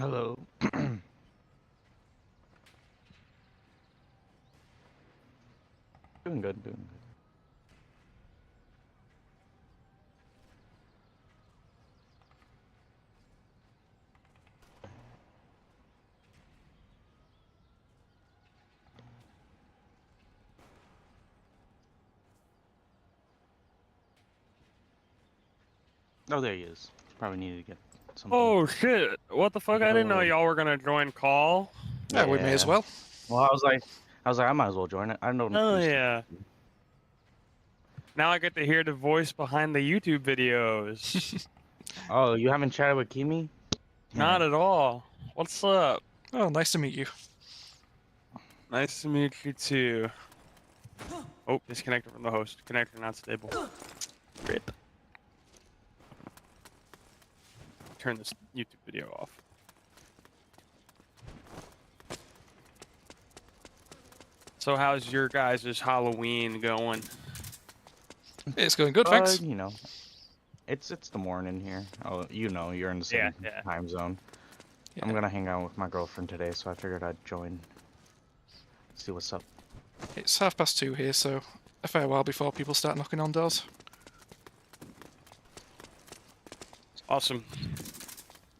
Hello. Doing good, doing good. Oh, there he is. Probably needed to get something. Oh shit! What the fuck? I didn't know y'all were gonna join call. Yeah, we may as well. Well, I might as well join it. I don't. Oh use yeah. Now I get to hear the voice behind the YouTube videos. Oh, you haven't chatted with Kimi? Not at all. What's up? Oh, nice to meet you. Nice to meet you too. Oh, disconnected from the host. Connector not stable. Rip. Turn this YouTube video off. So how's your guys' Halloween going? It's going good, thanks. You know, it's the morning here. Oh, you know, you're in the same Yeah. time zone. Yeah. I'm gonna hang out with my girlfriend today, so I figured I'd join. See what's up. It's 2:30 here, so a fair while before people start knocking on doors. Awesome.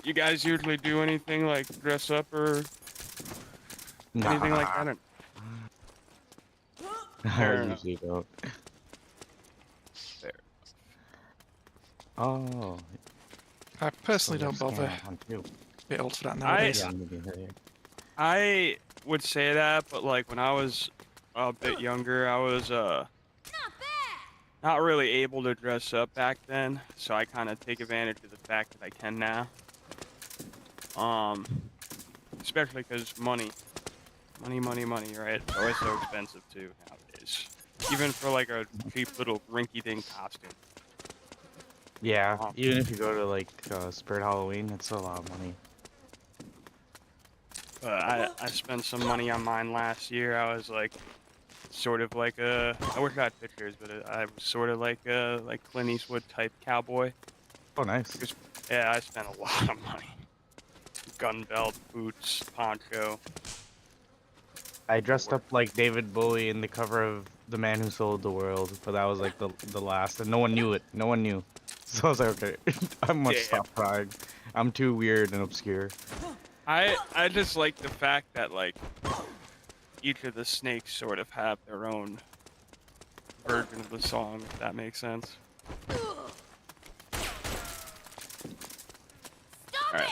You guys usually do anything like dress up or anything like that? I usually don't. There. Oh. I personally so don't bother. too. Bit old for that nowadays. I would say that, but like when I was a bit younger, I was not really able to dress up back then, so I kind of take advantage of the fact that I can now. Especially because money, right? It's always so expensive too nowadays. Even for like a cheap little rinky-dink costume. Yeah, even if you go to like Spirit Halloween, it's a lot of money. But I spent some money on mine last year. I was like, sort of like a, I wish I had pictures, but I was sort of like a Clint Eastwood type cowboy. Oh, nice. Yeah, I spent a lot of money. Gun belt, boots, poncho. I dressed up like David Bowie in the cover of The Man Who Sold the World, but that was like the last, and no one knew it. No one knew. So I was like, okay, I must stop trying. I'm too weird and obscure. I just like the fact that like each of the snakes sort of have their own version of the song, if that makes sense. Alright.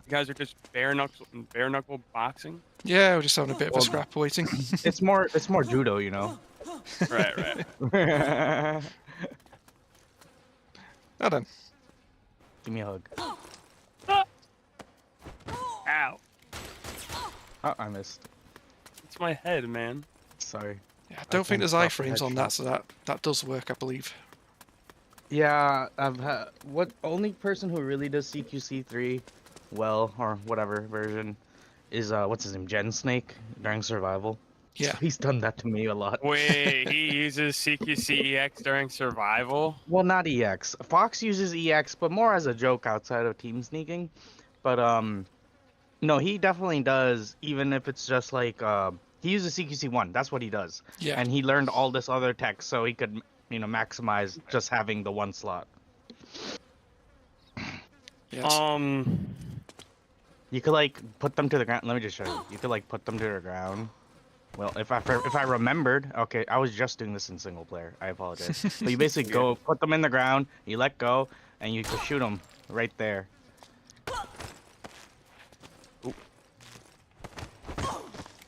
You guys are just bare knuckle boxing? Yeah, we're just having a bit of a scrap waiting. It's more judo, you know. Right. Now then. Give me a hug. Ow. Oh, I missed. It's my head, man. Sorry. Yeah, I don't think there's iframes on that, so that does work, I believe. Yeah, only person who really does CQC 3 well, or whatever version, is what's his name, Gen Snake during survival. Yeah. So he's done that to me a lot. Wait, he uses CQC EX during survival? Well, not EX. Fox uses EX, but more as a joke outside of team sneaking. But no, he definitely does. Even if it's just like he uses CQC 1. That's what he does. Yeah. And he learned all this other tech, so he could, maximize just having the one slot. Yes. You could like put them to the ground. Let me just show you. You could like put them to the ground. Well, if I remembered, okay, I was just doing this in single player. I apologize. But you basically go put them in the ground, you let go, and you can shoot them right there. Ooh.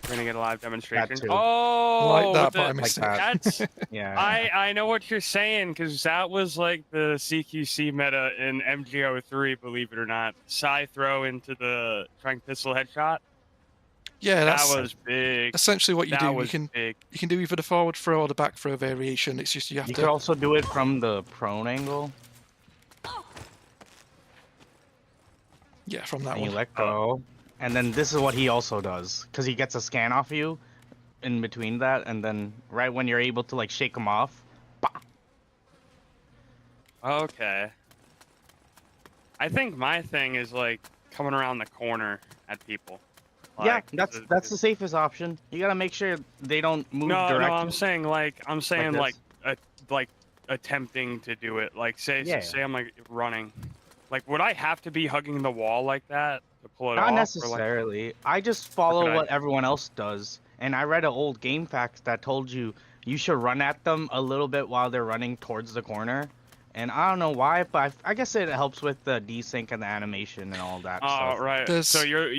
We're gonna get a live demonstration. That too. Oh, like that, but I missed like that. That's Yeah. I know what you're saying, because that was like the CQC meta in MGO3, believe it or not. Psi throw into the Trank pistol headshot. Yeah, that was big. Essentially what you do. You can big. You can do either the forward throw or the back throw variation. It's just you have to. You could also do it from the prone angle. Yeah, from that and one. You let go. And then this is what he also does, because he gets a scan off you in between that, and then right when you're able to like shake him off, bah! Okay. I think my thing is like coming around the corner at people. Yeah, Like, that's the safest option. You gotta make sure they don't move no, directly. I'm saying Like like this. like attempting to do it. Like Yeah. say I'm like running. Like, would I have to be hugging the wall like that to pull it Not off, or like, necessarily. I just or could follow I? what everyone else does. And I read an old game facts that told you should run at them a little bit while they're running towards the corner. And I don't know why, but I guess it helps with the desync and the animation and all that Oh, stuff. right. So There's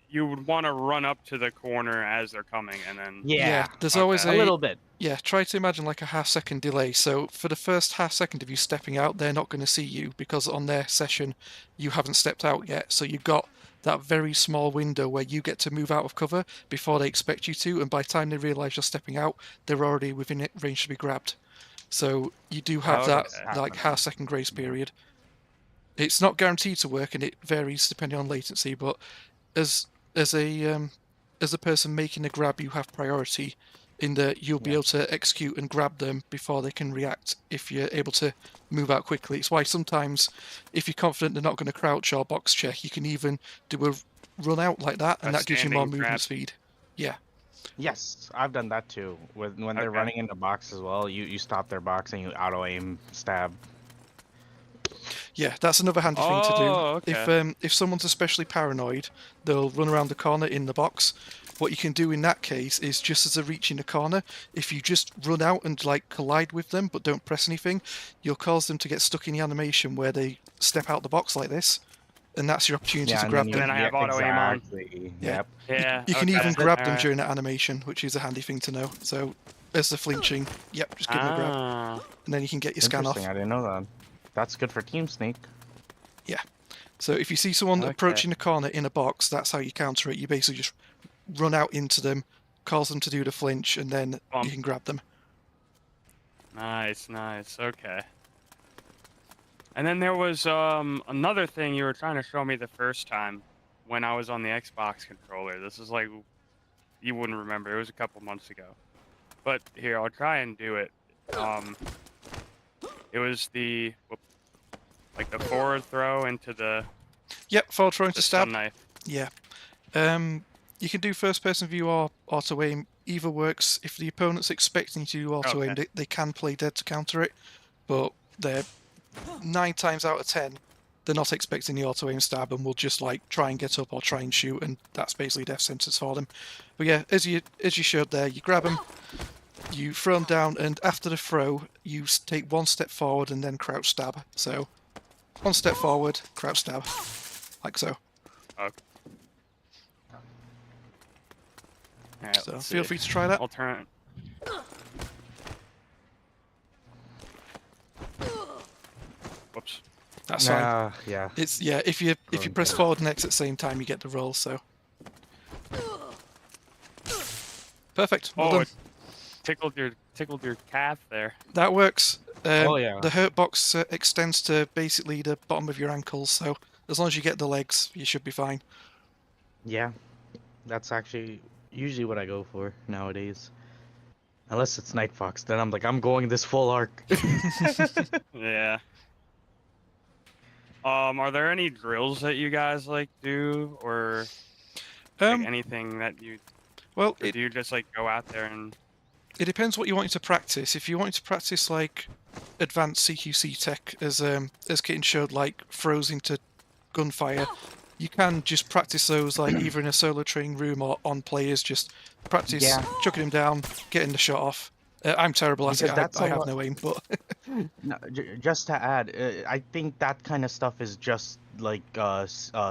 you would want to run up to the corner as they're coming, and then Yeah, there's okay. always a little bit. try to imagine like a half-second delay. So for the first half-second of you stepping out, they're not going to see you because on their session you haven't stepped out yet. So you've got that very small window where you get to move out of cover before they expect you to, and by the time they realise you're stepping out, they're already within it range to be grabbed. So you do have Oh, that okay. like half-second grace period. It's not guaranteed to work, and it varies depending on latency. But as as a person making a grab, you have priority in that you'll be Yeah. able to execute and grab them before they can react if you're able to move out quickly. It's why sometimes, if you're confident they're not going to crouch or box check, you can even do a run out like that, and A that gives you more standing movement grab. speed. Yeah, Yes, I've done that too. When they're Okay. running in the box as well, you stop their box and you auto aim stab. yeah, that's another handy thing to do. Oh, okay. If someone's especially paranoid, they'll run around the corner in the box. What you can do in that case is just as they're reaching the corner, if you just run out and like collide with them but don't press anything, you'll cause them to get stuck in the animation where they step out the box like this, and that's your opportunity Yeah, to and grab then them. And then I have auto aim on. exactly. Yeah. Yep. Yeah. You can okay. even grab them Alright. during that animation, which is a handy thing to know. So as they're flinching, yep, just give them a grab, Ah. and then you can get your scan off. Interesting. I didn't know that. That's good for Team Snake. So if you see someone Okay. approaching a corner in a box, that's how you counter it. You basically just run out into them, cause them to do the flinch, and then you can grab them. Nice. Okay. And then there was another thing you were trying to show me the first time when I was on the Xbox controller. This is like, you wouldn't remember. It was a couple months ago. But here, I'll try and do it. It was the forward throw into the Yep, forward throw into the stab. stun knife. Yeah. You can do first person view or auto aim. Either works. If the opponent's expecting you to do auto aim, Okay. they can play dead to counter it, but they're 9 times out of 10 they're not expecting the auto aim stab and will just like try and get up or try and shoot, and that's basically death sentence for them. But yeah, as you showed there, you grab them, you throw them down, and after the throw, you take 1 step forward and then crouch stab. So 1 step forward, crouch stab, like so. Okay. Alright, So let's feel see. free to try that. I'll turn it. Whoops. That's fine. Yeah. It's if you press forward and X at the same time, you get the roll. So perfect. Well Oh, done. it tickled your calf there. That works. Oh, yeah. The hurt box extends to basically the bottom of your ankles, so as long as you get the legs, you should be fine. Yeah. That's actually usually what I go for nowadays. Unless it's Night Fox, then I'm like, I'm going this full arc. Yeah. Are there any drills that you guys like do, or like anything that you? Well, Or do you just like go out there and? it depends what you want to practice. If you want to practice like advanced CQC tech, as Kitten showed, like throws into gunfire, you can just practice those like either in a solo training room or on players. Just practice chucking them down, getting the shot off. I'm terrible at it. I have no aim, but No, just to add, I think that kind of stuff is just like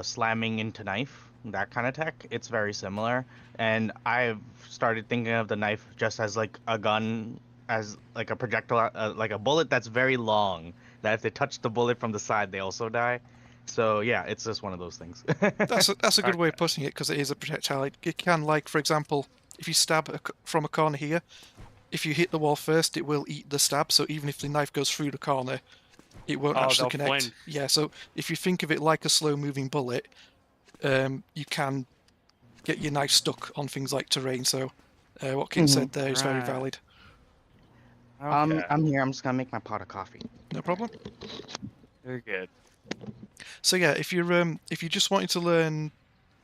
slamming into knife, that kind of tech. It's very similar, and I've started thinking of the knife just as like a gun, as like a projectile, like a bullet that's very long. That if they touch the bullet from the side, they also die. So yeah, it's just one of those things. that's a good way of putting it, because it is a projectile. It can, like, for example, if you stab from a corner here, if you hit the wall first, it will eat the stab. So even if the knife goes through the corner, it won't actually they'll connect. flinch. Yeah. So if you think of it like a slow-moving bullet, you can get your knife stuck on things like terrain. So what King said there is very Right. valid. Okay, I'm here. I'm just gonna make my pot of coffee. No problem. you're good. So yeah, if you're just wanting to learn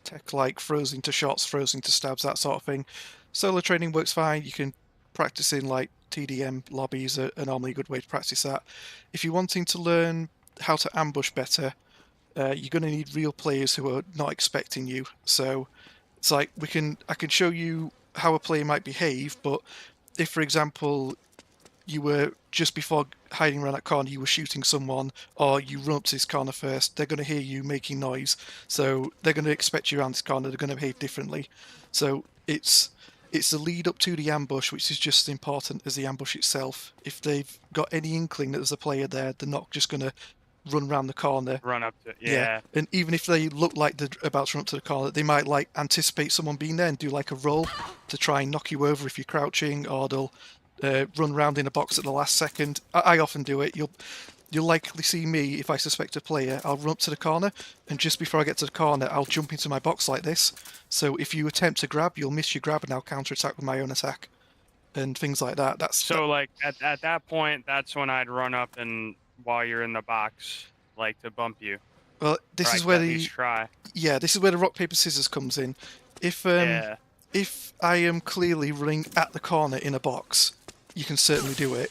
tech like throws into shots, throws into stabs, that sort of thing, solo training works fine. You can practice in like TDM lobbies are normally a good way to practice that. If you're wanting to learn how to ambush better, you're going to need real players who are not expecting you. So it's like I can show you how a player might behave, but if, for example, you were just before hiding around that corner, you were shooting someone, or you run up to this corner first, they're going to hear you making noise, so they're going to expect you around this corner. They're going to behave differently. So it's the lead up to the ambush, which is just as important as the ambush itself. If they've got any inkling that there's a player there, they're not just going to run around the corner. Run up to Yeah, and even if they look like they're about to run up to the corner, they might like anticipate someone being there and do like a roll to try and knock you over if you're crouching, or they'll run around in a box at the last second. I often do it. You'll likely see me if I suspect a player. I'll run up to the corner, and just before I get to the corner, I'll jump into my box like this. So if you attempt to grab, you'll miss your grab, and I'll counter-attack with my own attack, and things like that. So like at that point, that's when I'd run up and while you're in the box, like to bump you. Well, this Or is I where could at the least try. this is where the rock paper scissors comes in. If Yeah. if I am clearly running at the corner in a box, you can certainly do it.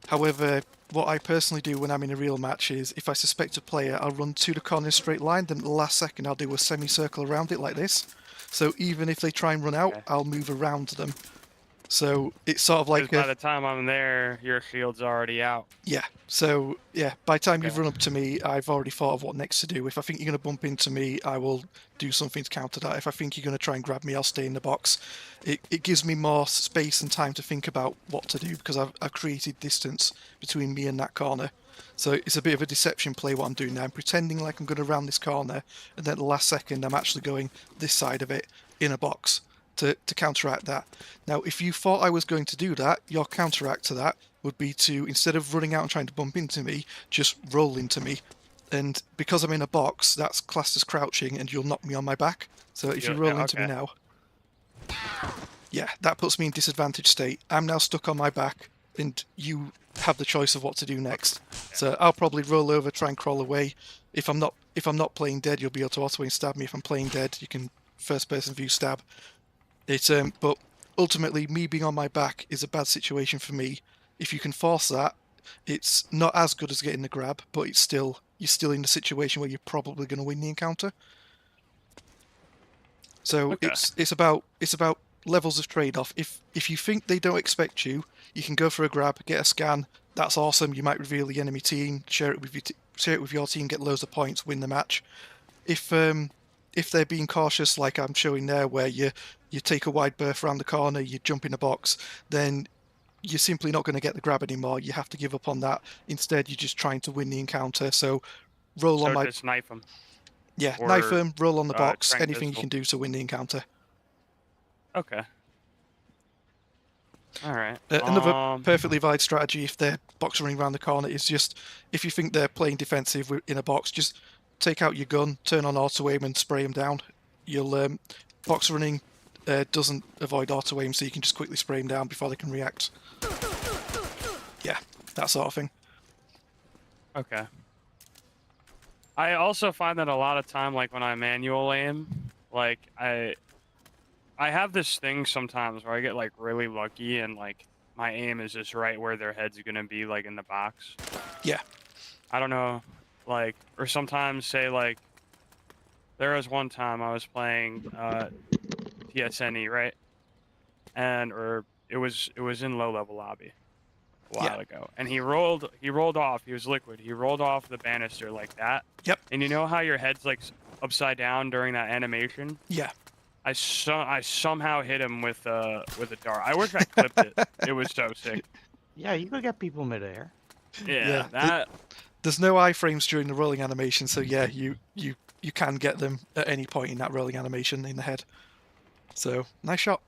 However, what I personally do when I'm in a real match is, if I suspect a player, I'll run to the corner in a straight line, then at the last second I'll do a semicircle around it like this. So even if they try and run out, Okay. I'll move around them. So it's sort of like Because by the time I'm there, your shield's already out. yeah. So yeah, by the time you've Okay. run up to me, I've already thought of what next to do. If I think you're going to bump into me, I will do something to counter that. If I think you're going to try and grab me, I'll stay in the box. It gives me more space and time to think about what to do, because I've created distance between me and that corner. So it's a bit of a deception play what I'm doing now. I'm pretending like I'm going to round this corner, and then at the last second I'm actually going this side of it in a box to counteract that. Now, if you thought I was going to do that, your counteract to that would be to, instead of running out and trying to bump into me, just roll into me. And because I'm in a box, that's classed as crouching, and you'll knock me on my back. So if you roll into me now, yeah, that puts me in disadvantaged state. I'm now stuck on my back, and you have the choice of what to do next. So I'll probably roll over, try and crawl away. If I'm not playing dead, you'll be able to auto-aim stab me. If I'm playing dead, you can first-person view stab. But ultimately, me being on my back is a bad situation for me. If you can force that, it's not as good as getting the grab, but you're still in a situation where you're probably going to win the encounter. So Okay. it's about levels of trade-off. If you think they don't expect you, you can go for a grab, get a scan. That's awesome. You might reveal the enemy team, share it with your team, get loads of points, win the match. If they're being cautious, like I'm showing there, where you take a wide berth around the corner, you jump in a box, then you're simply not going to get the grab anymore. You have to give up on that. Instead, you're just trying to win the encounter. So roll on my... just knife them. Yeah, or, knife them, roll on the box, trank anything you pistol. can do to win the encounter. Okay. All right. Another perfectly valid strategy if they're box running around the corner is just, if you think they're playing defensive in a box, just take out your gun, turn on auto-aim and spray them down. You'll box running doesn't avoid auto-aim, so you can just quickly spray them down before they can react. Yeah, that sort of thing. Okay. I also find that a lot of time, like when I manual aim, like I have this thing sometimes where I get like really lucky and like my aim is just right where their head's gonna be, like in the box. Yeah. I don't know, like, or sometimes say like, there was one time I was playing TSNE, right? Or it was in low level lobby a while ago, and he rolled off. He was liquid. He rolled off the banister like that. Yep. And you know how your head's like upside down during that animation? Yeah. I somehow hit him with a dart. I wish I clipped it. It was so sick. Yeah, you could get people midair. Yeah, that. There's no iframes during the rolling animation, so yeah, you can get them at any point in that rolling animation in the head. So nice shot.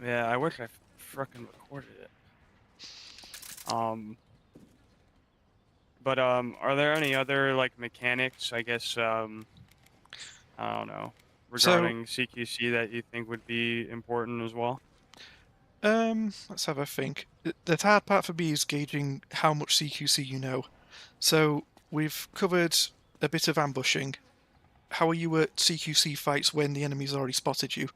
Yeah, I wish I frickin' recorded it. But are there any other like mechanics? I guess I don't know, regarding CQC that you think would be important as well? Let's have a think. The hard part for me is gauging how much CQC you know. So we've covered a bit of ambushing. How are you at CQC fights when the enemy's already spotted you?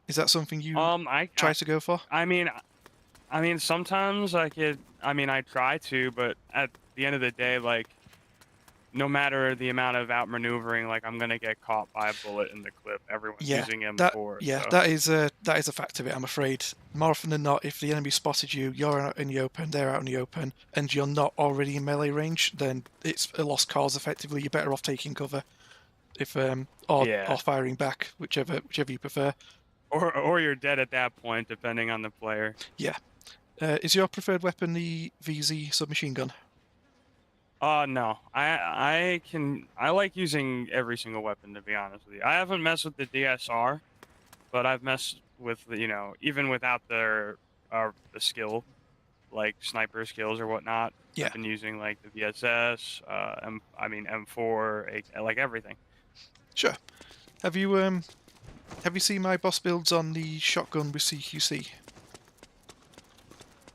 Is that something you I try to go for? I mean, sometimes I could. I mean, I try to, but at the end of the day, like, no matter the amount of outmaneuvering, like, I'm gonna get caught by a bullet in the clip. Everyone's Yeah, using M4. So. that is a fact of it. I'm afraid. More often than not, if the enemy spotted you, you're out in the open, they're out in the open, and you're not already in melee range, then it's a lost cause. Effectively, you're better off taking cover, if or firing back, whichever you prefer. Or you're dead at that point, depending on the player. Yeah. Is your preferred weapon the VZ submachine gun? No. I like using every single weapon, to be honest with you. I haven't messed with the DSR, but I've messed with the, even without the skill, like sniper skills or whatnot. Yeah. I've been using like the VSS, M4, like everything. Sure. Have you seen my boss builds on the shotgun with CQC?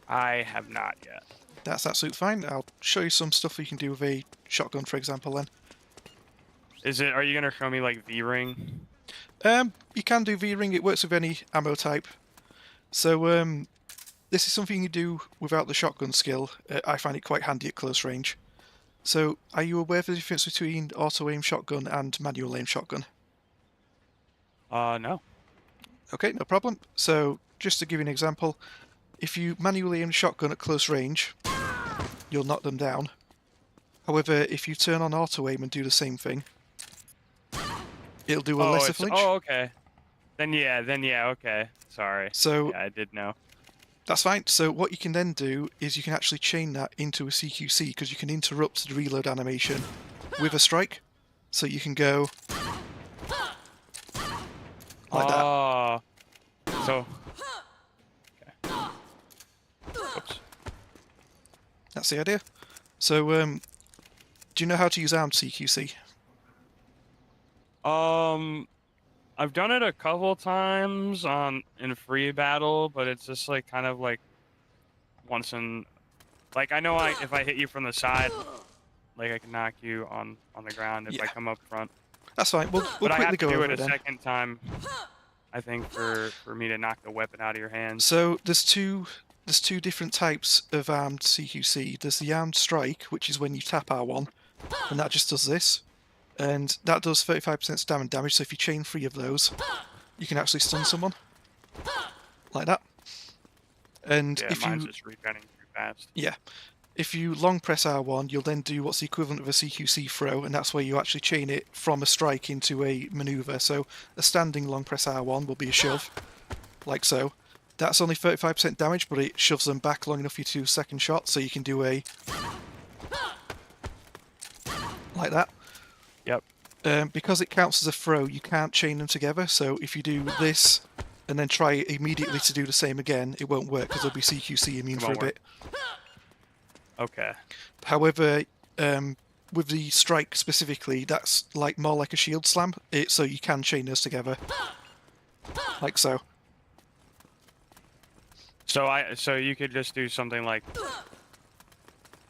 I have not yet. That's absolutely fine. I'll show you some stuff you can do with a shotgun, for example, then. Are you gonna show me like V-ring? You can do V-ring. It works with any ammo type. So, this is something you do without the shotgun skill. I find it quite handy at close range. So, are you aware of the difference between auto-aim shotgun and manual aim shotgun? No. Okay, no problem. So, just to give you an example, if you manually aim a shotgun at close range, you'll knock them down. However, if you turn on auto-aim and do the same thing, it'll do a lesser flinch. Oh, okay. Then yeah, okay. Sorry. So, yeah, I did know. That's fine. So what you can then do is you can actually chain that into a CQC, because you can interrupt the reload animation with a strike. So you can go like that. So... Okay. Oops. That's the idea. So, do you know how to use armed CQC? I've done it a couple times in free battle, but it's just like kind of like once in, like, I know if I hit you from the side, like I can knock you on the ground if I come up front. That's fine. We'll but quickly I have to go do over it it a then. second time, I think, for me to knock the weapon out of your hand. So there's two different types of armed CQC. There's the armed strike, which is when you tap R1, and that just does this. And that does 35% stun damage, so if you chain 3 of those, you can actually stun someone. Like that. And yeah, if mine's just regenerating too fast. Yeah. If you long press R1, you'll then do what's the equivalent of a CQC throw, and that's where you actually chain it from a strike into a maneuver. So a standing long press R1 will be a shove, like so. That's only 35% damage, but it shoves them back long enough for you to do a second shot, so you can do a... like that. Yep. Because it counts as a throw, you can't chain them together, so if you do this and then try immediately to do the same again, it won't work because there'll be CQC immune for a bit. Okay. However, with the strike specifically, that's like more like a shield slam, so you can chain those together. Like so. So you could just do something like...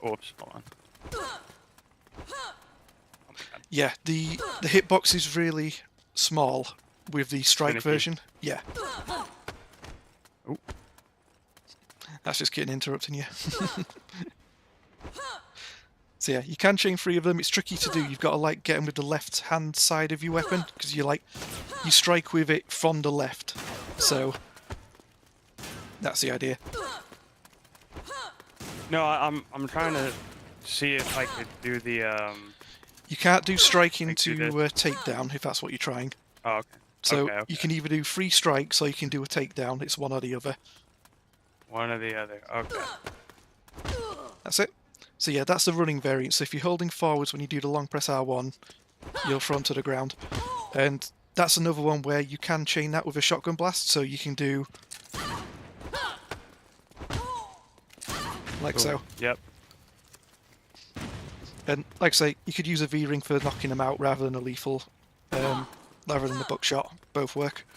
Oops, hold on. Yeah, the hitbox is really small with the strike version. Yeah. Ooh. That's just getting interrupting you. So yeah, you can chain 3 of them. It's tricky to do. You've got to like get them with the left hand side of your weapon, because you strike with it from the left. So that's the idea. No, I'm trying to see if I could do the You can't do strike like into takedown if that's what you're trying. Oh, okay. So okay. you can either do 3 strikes or you can do a takedown. It's one or the other. One or the other. Okay. That's it. So yeah, that's the running variant. So if you're holding forwards when you do the long press R1, you'll thrown to the ground. And that's another one where you can chain that with a shotgun blast. So you can do like so. Yep. And like I say, you could use a V-ring for knocking them out rather than a lethal, rather than the buckshot. Both work.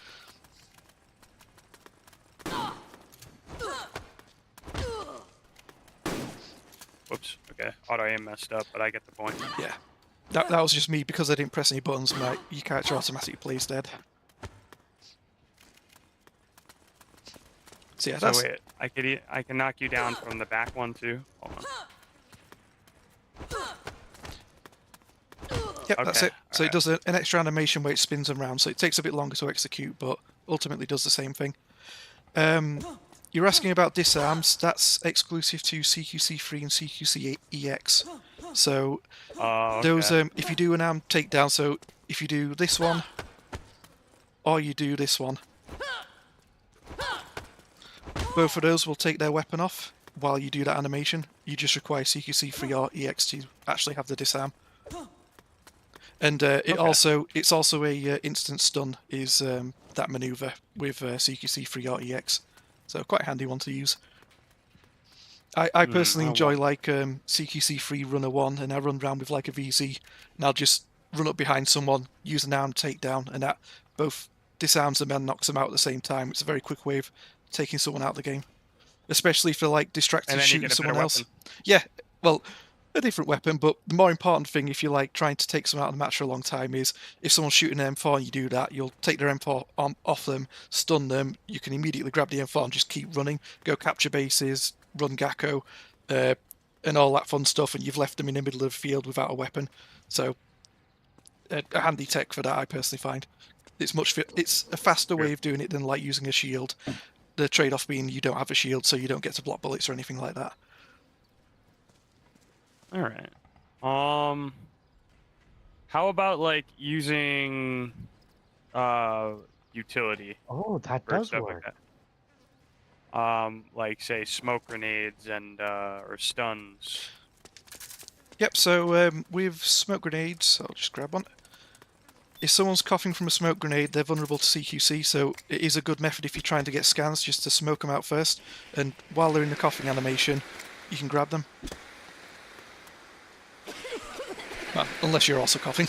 Whoops. Okay. Auto aim messed up, but I get the point. Yeah. That was just me because I didn't press any buttons. Your character automatically plays dead. So yeah, So that's wait, I can knock you down from the back one too. Hold on. yep, that's Okay, it. So it alright. does an extra animation where it spins around, so it takes a bit longer to execute, but ultimately does the same thing. You're asking about disarms. That's exclusive to CQC 3 and CQC EX. So Oh, those, okay. if you do an arm takedown, so if you do this one, or you do this one, both of those will take their weapon off while you do that animation. You just require CQC 3 or EX to actually have the disarm. And it's also a instant stun is that maneuver with CQC 3 or EX. So quite a handy one to use. I personally enjoy like CQC 3 runner 1, and I run around with like a VZ, and I'll just run up behind someone, use an arm takedown, and that both disarms them and knocks them out at the same time. It's a very quick way of taking someone out of the game, especially if they're like distracted And then you shooting get a someone better else. weapon. Yeah, well, a different weapon, but the more important thing if you're like trying to take someone out of the match for a long time is if someone's shooting an M4 and you do that, you'll take their M4 off them, stun them, you can immediately grab the M4 and just keep running, go capture bases, run Gakko, and all that fun stuff, and you've left them in the middle of the field without a weapon. So a handy tech for that, I personally find. It's a faster way of doing it than like using a shield. The trade-off being you don't have a shield, so you don't get to block bullets or anything like that. All right. How about like using utility Oh, that for does stuff work. like that? Like say smoke grenades and or stuns. Yep, so with smoke grenades, I'll just grab one. If someone's coughing from a smoke grenade, they're vulnerable to CQC, so it is a good method if you're trying to get scans, just to smoke them out first, and while they're in the coughing animation, you can grab them. Well, unless you're also coughing.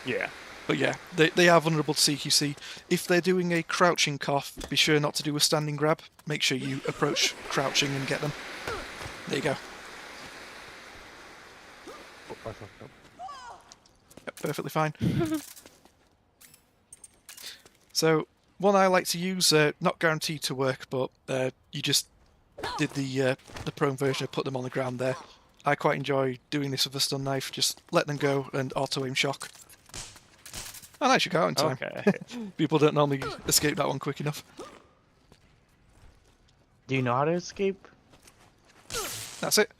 Yeah. But yeah, they are vulnerable to CQC. If they're doing a crouching cough, be sure not to do a standing grab. Make sure you approach crouching and get them. There you go. Yep, perfectly fine. So, one I like to use, not guaranteed to work, but you just did the prone version, put them on the ground there. I quite enjoy doing this with a stun knife, just let them go and auto-aim shock. And I should go out in time. Okay. People don't normally escape that one quick enough. Do you know how to escape? That's it.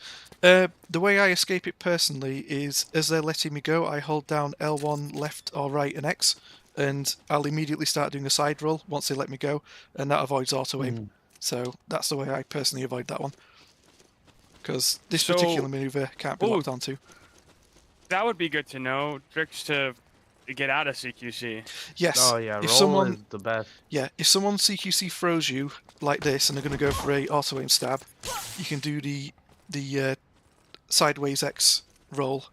The way I escape it personally is, as they're letting me go, I hold down L1, left or right and X, and I'll immediately start doing a side roll once they let me go, and that avoids auto-aim. So that's the way I personally avoid that one. Because this particular maneuver can't be locked onto. That would be good to know. Tricks to get out of CQC. Yes. Oh yeah, if roll someone, is the best. Yeah, if someone CQC throws you like this and they're going to go for a auto-aim stab, you can do the sideways X roll,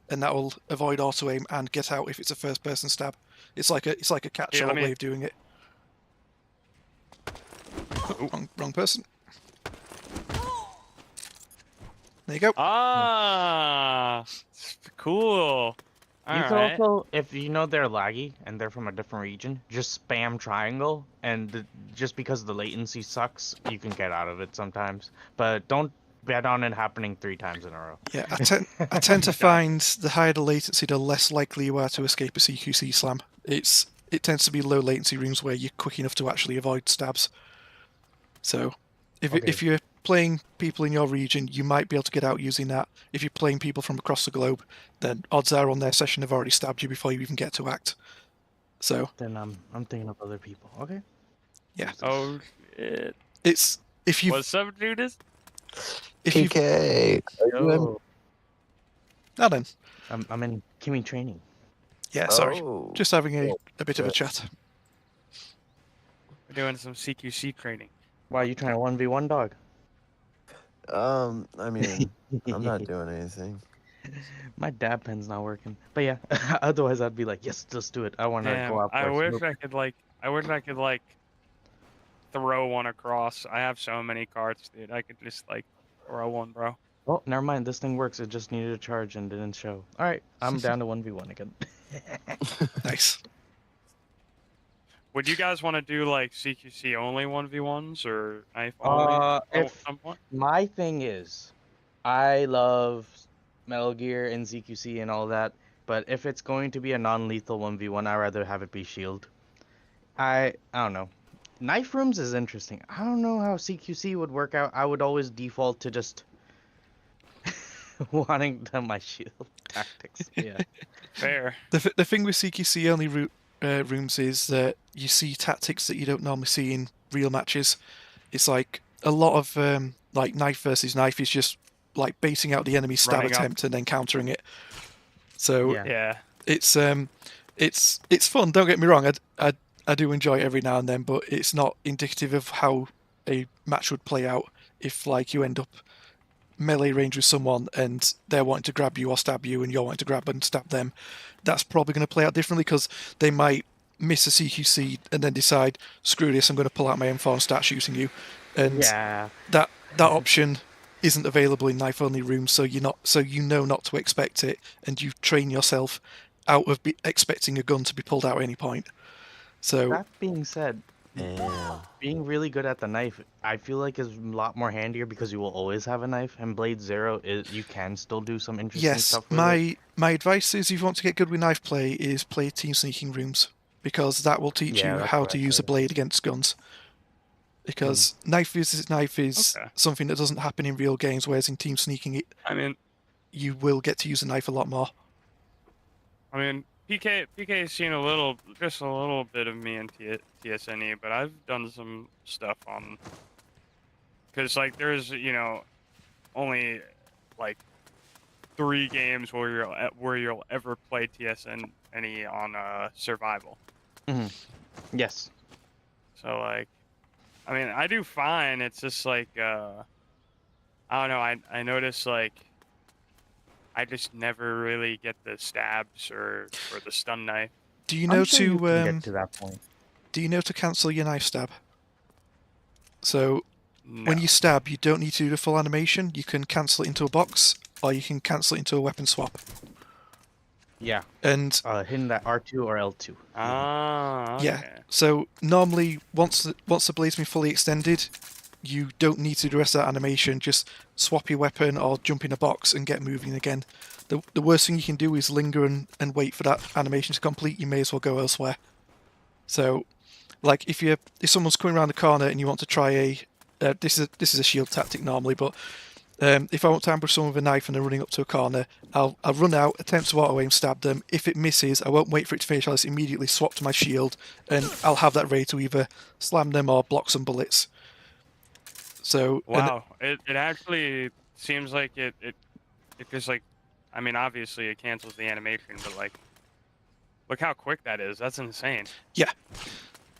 and that will avoid auto-aim and get out if it's a first-person stab. It's like a catch-all way of doing it. Oh, wrong person. There you go. Ah, cool. You could also, if you know they're laggy and they're from a different region, just spam triangle, and just because the latency sucks, you can get out of it sometimes. But don't bet on it happening 3 times in a row. Yeah, I tend to find the higher the latency, the less likely you are to escape a CQC slam. It tends to be low latency rooms where you're quick enough to actually avoid stabs. So, if you're playing people in your region, you might be able to get out using that. If you're playing people from across the globe, then odds are on their session they've already stabbed you before you even get to act. So then I'm thinking of other people. Okay. Yeah. Oh shit. It's if you. What's up, Judas? If you. PK. Now then. I'm in Kimmy training. Yeah, sorry. Oh. Just having a bit of a chat. We're doing some CQC training. Why are you trying to 1v1 dog? I mean, I'm not doing anything. My dab pen's not working. But yeah, otherwise I'd be like, yes, let's do it. I want to go out. I wish I could like throw one across. I have so many carts, dude. I could just like throw one, bro. Oh, never mind. This thing works. It just needed a charge and didn't show. All right, I'm down to 1v1 again. Nice. Would you guys want to do like CQC only 1v1s or knife only at If some point? my thing is, I love Metal Gear and CQC and all that, but if it's going to be a non-lethal 1v1, I'd rather have it be shield. I don't know. Knife rooms is interesting. I don't know how CQC would work out. I would always default to just wanting my shield tactics. Yeah. Fair. The thing with CQC only rooms is that you see tactics that you don't normally see in real matches. It's like a lot of like knife versus knife is just like baiting out the enemy stab Running up. attempt and then countering it. So Yeah. Yeah. it's fun. Don't get me wrong. I do enjoy it every now and then, but it's not indicative of how a match would play out if like you end up melee range with someone and they're wanting to grab you or stab you and you're wanting to grab and stab them. That's probably going to play out differently because they might miss a CQC and then decide, screw this, I'm going to pull out my M4 and start shooting you. And Yeah. that option isn't available in knife only rooms, so you know not to expect it, and you train yourself out of expecting a gun to be pulled out at any point. So That being said, Damn. being really good at the knife, I feel like is a lot more handier because you will always have a knife. And Blade Zero is you can still do some interesting yes, stuff with it. my advice is if you want to get good with knife play is play team sneaking rooms, because that will teach Yeah, you that's how what to I use a said. blade against guns. Because knife is Okay. something that doesn't happen in real games, whereas in team sneaking I mean, you will get to use a knife a lot more. PK has seen just a little bit of me in TSNE, but I've done some stuff on, because like there's only like 3 games where you'll ever play TSNE on survival. Yes. So like, I do fine. It's just like I don't know. I notice like I just never really get the stabs or the stun knife. Do you I'm know sure you can to get to that point. do you know to cancel your knife stab? So No. when you stab, you don't need to do the full animation. You can cancel it into a box, or you can cancel it into a weapon swap. Yeah. And Hitting that R2 or L2. Ah, okay. yeah, so normally once the blade's been fully extended, you don't need to do the rest of that animation. Just swap your weapon or jump in a box and get moving again. The worst thing you can do is linger and wait for that animation to complete. You may as well go elsewhere. So, like if someone's coming around the corner and you want to try this is a shield tactic normally, but if I want to ambush someone with a knife and they're running up to a corner, I'll run out, attempt to auto aim, stab them. If it misses, I won't wait for it to finish. I'll just immediately swap to my shield, and I'll have that ready to either slam them or block some bullets. So Wow, it actually seems like it just like, obviously it cancels the animation, but like, look how quick that is. That's insane. the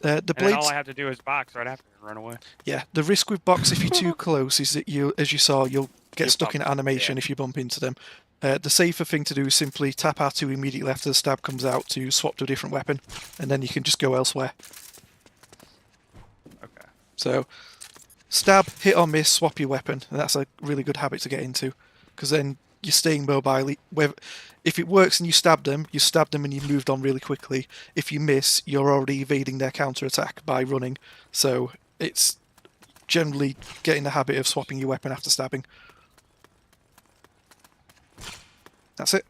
And then blades. all I have to do is box right after and run away. Yeah, the risk with box if you're too close is that as you saw, you'll get You stuck in bump, animation yeah. if you bump into them. The safer thing to do is simply tap R2 immediately after the stab comes out to swap to a different weapon, and then you can just go elsewhere. Okay. So, stab, hit or miss, swap your weapon, and that's a really good habit to get into, because then you're staying mobile. If it works and you stab them and you've moved on really quickly. If you miss, you're already evading their counter-attack by running, so it's generally getting the habit of swapping your weapon after stabbing. That's it.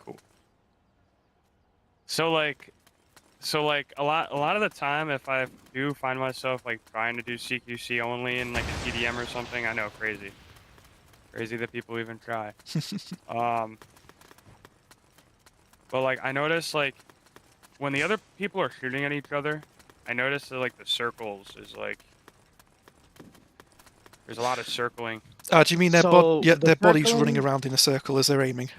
Cool. So like a lot of the time, if I do find myself like trying to do CQC only in like a TDM or something, I know, crazy that people even try. But like I notice like when the other people are shooting at each other, I notice that like the circles is like there's a lot of circling. Do you mean their So, their bodies circling- running around in a circle as they're aiming?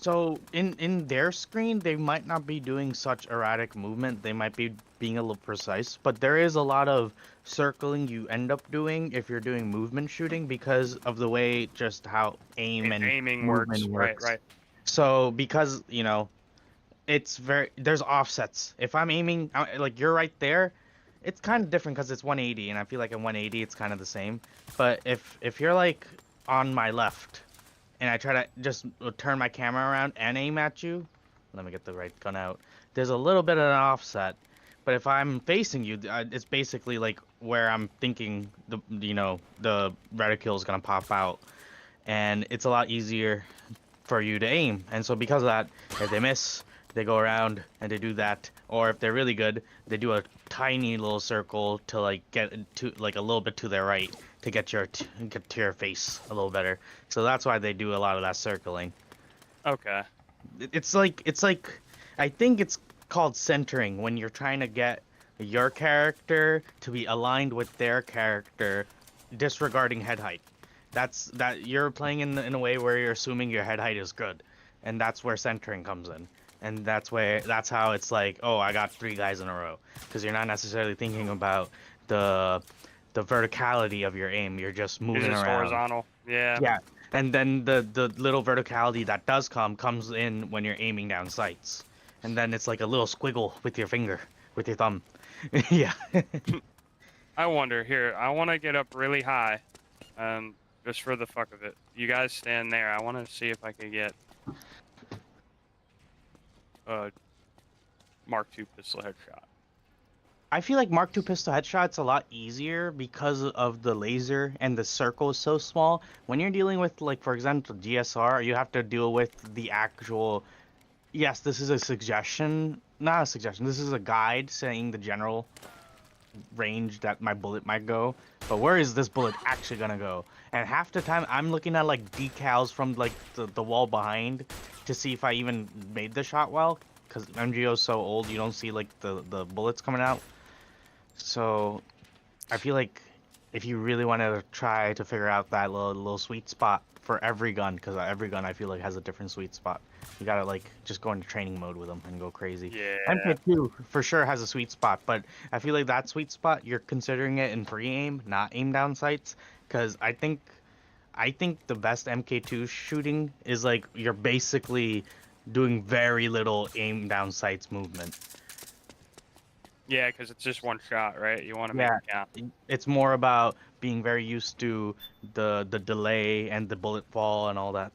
So in their screen, they might not be doing such erratic movement. They might be being a little precise, but there is a lot of circling you end up doing if you're doing movement shooting because of the way just how Aiming movement works. Right. So because there's offsets. If I'm aiming like you're right there, it's kind of different because it's 180, and I feel like at 180 it's kind of the same. But if you're like on my left, and I try to just turn my camera around and aim at you, let me get the right gun out. There's a little bit of an offset, but if I'm facing you, it's basically like where I'm thinking the reticule is gonna pop out, and it's a lot easier for you to aim. And so because of that, if they miss, they go around and they do that, or if they're really good, they do a tiny little circle to like get to like a little bit to their right to get get to your face a little better. So that's why they do a lot of that circling. Okay. It's like I think it's called centering when you're trying to get your character to be aligned with their character, disregarding head height. That's you're playing in a way where you're assuming your head height is good, and that's where centering comes in. And that's how it's like, oh, I got 3 guys in a row, because you're not necessarily thinking about the verticality of your aim. You're just moving It's just around. horizontal. Yeah. Yeah. And then the little verticality that does comes in when you're aiming down sights. And then it's like a little squiggle with your finger, with your thumb. Yeah. I wonder here. I want to get up really high, just for the fuck of it. You guys stand there. I want to see if I can get Mark II pistol headshot. I feel like Mark II pistol headshot's a lot easier because of the laser and the circle is so small. When you're dealing with, like, for example, DSR, you have to deal with the actual... Yes, this is a suggestion. Not a suggestion. This is a guide saying the general range that my bullet might go. But where is this bullet actually gonna go? And half the time, I'm looking at, like, decals from, like, the wall behind to see if I even made the shot well. Because MGO is so old, you don't see, like, the bullets coming out. So, I feel like if you really want to try to figure out that little sweet spot for every gun, because every gun I feel like has a different sweet spot, you gotta like just go into training mode with them and go crazy. Yeah. MK2 for sure has a sweet spot, but I feel like that sweet spot you're considering it in pre-aim, not aim down sights, because I think the best MK2 shooting is like you're basically doing very little aim down sights movement. Yeah, because it's just one shot, right? You want to make it count. It's more about being very used to the delay and the bullet fall and all that.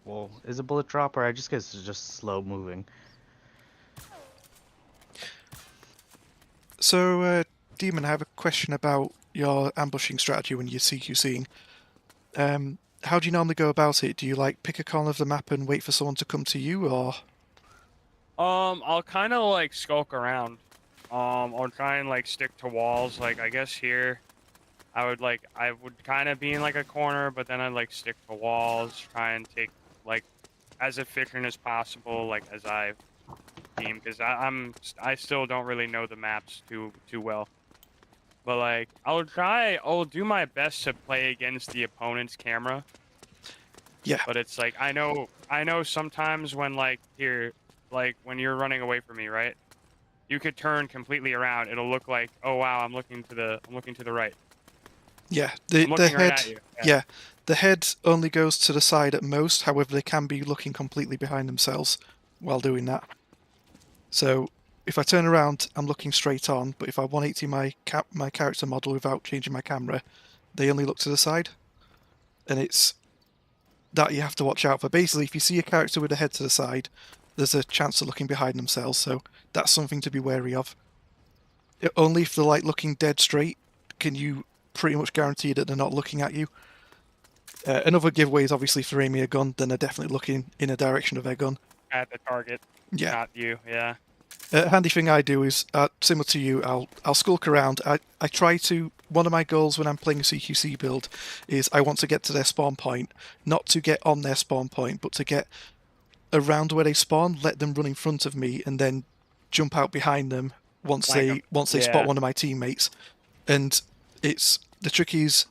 Well, is it bullet drop, or I just guess it's just slow moving? So, Demon, I have a question about your ambushing strategy when you're CQCing. How do you normally go about it? Do you like pick a corner of the map and wait for someone to come to you, or? I'll kind of like skulk around. I'll try and like stick to walls. Like I guess here, I would kind of be in like a corner, but then I'd like stick to walls, try and take like as efficient as possible, like as I deem, because I still don't really know the maps too well. But like I'll do my best to play against the opponent's camera. Yeah. But it's like I know sometimes when like when you're running away from me, right? You could turn completely around. It'll look like, oh wow, I'm looking to the right. Yeah, I'm the looking right head. at you. Yeah, the head only goes to the side at most. However, they can be looking completely behind themselves while doing that. So if I turn around, I'm looking straight on. But if I 180 my character model without changing my camera, they only look to the side, and it's that you have to watch out for. Basically, if you see a character with a head to the side, there's a chance of looking behind themselves, so that's something to be wary of. Only if they're like looking dead straight can you pretty much guarantee that they're not looking at you. Another giveaway is obviously for aiming a gun, then they're definitely looking in a direction of their gun. At the target. Yeah. Not you, yeah. A handy thing I do is, similar to you, I'll skulk around. I try to... One of my goals when I'm playing a CQC build is I want to get to their spawn point, not to get on their spawn point, but to get around where they spawn, let them run in front of me, and then jump out behind them once they spot one of my teammates. And it's the trick is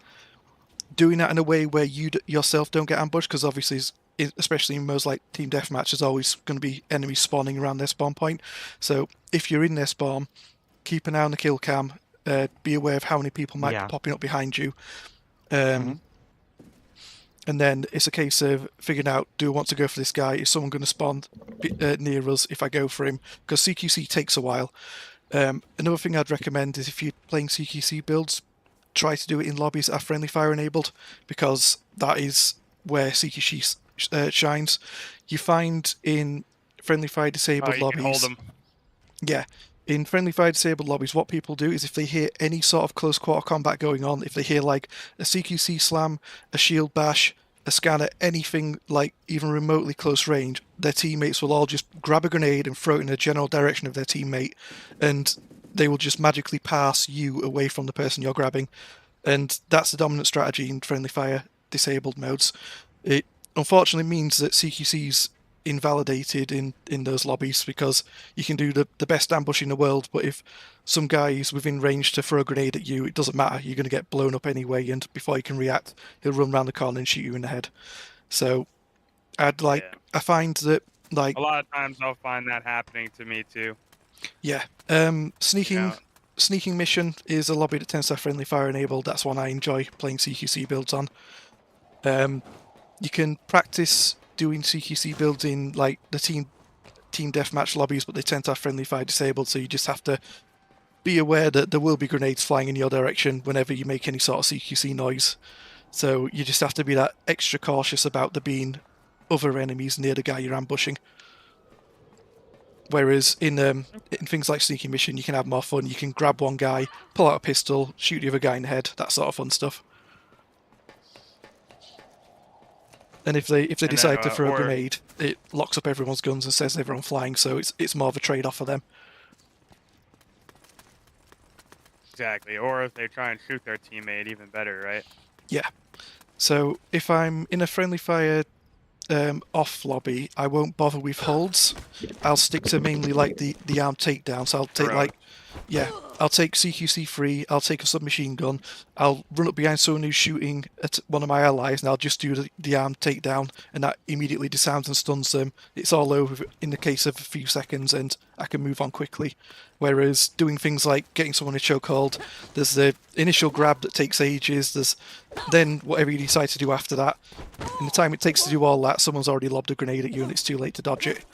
doing that in a way where you yourself don't get ambushed, because obviously, especially in most like team deathmatch, there's always going to be enemies spawning around their spawn point. So if you're in their spawn, keep an eye on the kill cam. Be aware of how many people might be popping up behind you. And then it's a case of figuring out, do I want to go for this guy? Is someone going to spawn near us if I go for him? Because CQC takes a while. Another thing I'd recommend is if you're playing CQC builds, try to do it in lobbies that are friendly fire enabled, because that is where CQC shines. You find in friendly fire disabled You can hold lobbies, them. yeah, in friendly fire disabled lobbies, what people do is if they hear any sort of close quarter combat going on, if they hear like a CQC slam, a shield bash, a scanner, anything like even remotely close range, their teammates will all just grab a grenade and throw it in the general direction of their teammate, and they will just magically pass you away from the person you're grabbing. And that's the dominant strategy in friendly fire disabled modes. It unfortunately means that CQC's invalidated in those lobbies, because you can do the best ambush in the world, but if some guy is within range to throw a grenade at you, it doesn't matter, you're going to get blown up anyway, and before you can react, he'll run around the corner and shoot you in the head. So I find that like A lot of times I'll find that happening to me too. yeah, sneaking mission is a lobby that tends to have friendly fire enabled. That's one I enjoy playing CQC builds on. You can practice doing CQC builds in like the team deathmatch lobbies, but they tend to have friendly fire disabled, so you just have to be aware that there will be grenades flying in your direction whenever you make any sort of CQC noise. So you just have to be that extra cautious about there being other enemies near the guy you're ambushing. Whereas in things like sneaking mission, you can have more fun. You can grab one guy, pull out a pistol, shoot the other guy in the head, that sort of fun stuff. And if they decide to throw a grenade, it locks up everyone's guns and says everyone flying, so it's more of a trade-off for them. Exactly. Or if they try and shoot their teammate, even better, right? Yeah. So if I'm in a friendly fire off lobby, I won't bother with holds. I'll stick to mainly like the arm takedown. So I'll take I'll take CQC free, I'll take a submachine gun, I'll run up behind someone who's shooting at one of my allies, and I'll just do the arm takedown, and that immediately disarms and stuns them. It's all over in the case of a few seconds, and I can move on quickly. Whereas doing things like getting someone in chokehold, there's the initial grab that takes ages, there's then whatever you decide to do after that. In the time it takes to do all that, someone's already lobbed a grenade at you and it's too late to dodge it.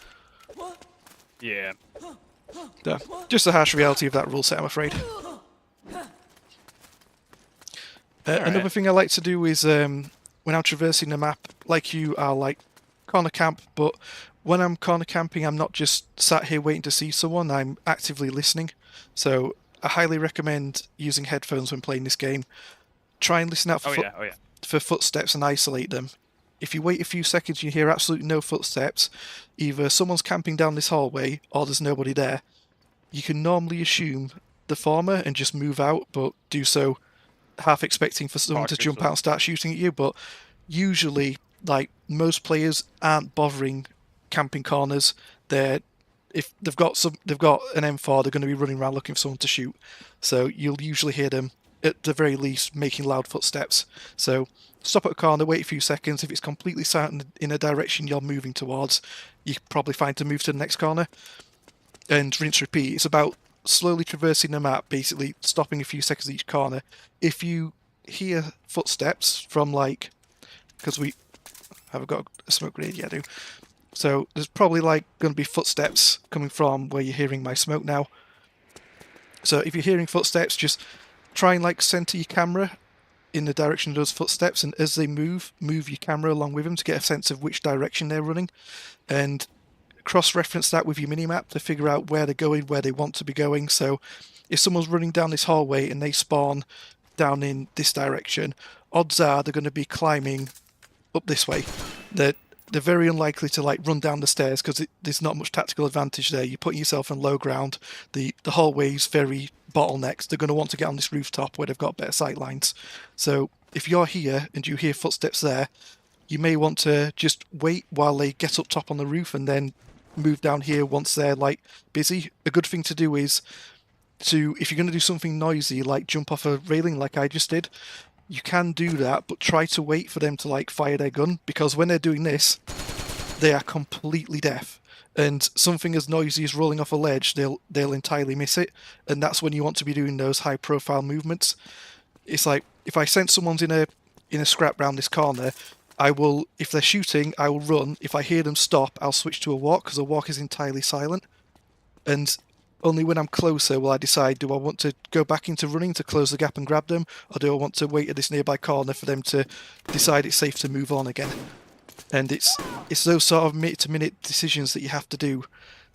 Yeah. Just the harsh reality of that rule set, I'm afraid. Another thing I like to do is when I'm traversing the map, like you are like corner camp, but when I'm corner camping, I'm not just sat here waiting to see someone, I'm actively listening. So I highly recommend using headphones when playing this game. Try and listen out for, for footsteps and isolate them. If you wait a few seconds and you hear absolutely no footsteps, either someone's camping down this hallway or there's nobody there. You can normally assume the former and just move out, but do so half expecting for someone to jump out and start shooting at you. But usually, like, most players aren't bothering camping corners. If they've got an M4, they're going to be running around looking for someone to shoot. So you'll usually hear them at the very least making loud footsteps. So stop at a corner, wait a few seconds. If it's completely silent in a direction you're moving towards, you can probably find to move to the next corner. And rinse repeat. It's about slowly traversing the map, basically stopping a few seconds each corner. If you hear footsteps from like, because have I got a smoke grenade? Yeah, I do. So there's probably like going to be footsteps coming from where you're hearing my smoke now. So if you're hearing footsteps, just try and like center your camera in the direction of those footsteps, and as they move your camera along with them to get a sense of which direction they're running, and cross-reference that with your minimap to figure out where they're going, where they want to be going. So if someone's running down this hallway and they spawn down in this direction, odds are they're going to be climbing up this way. They're very unlikely to like run down the stairs because there's not much tactical advantage there. You're putting yourself on low ground. The hallway's very bottlenecked. They're going to want to get on this rooftop where they've got better sight lines. So if you're here and you hear footsteps there, you may want to just wait while they get up top on the roof and then move down here once they're like busy. A good thing to do is if you're going to do something noisy, like jump off a railing like I just did, you can do that, but try to wait for them to like fire their gun, because when they're doing this, they are completely deaf. And something as noisy as rolling off a ledge, they'll entirely miss it, and that's when you want to be doing those high profile movements. It's like if I sense someone's in a scrap round this corner, if they're shooting, I will run. If I hear them stop, I'll switch to a walk, because a walk is entirely silent. And only when I'm closer will I decide, do I want to go back into running to close the gap and grab them, or do I want to wait at this nearby corner for them to decide it's safe to move on again? And it's those sort of minute-to-minute decisions that you have to do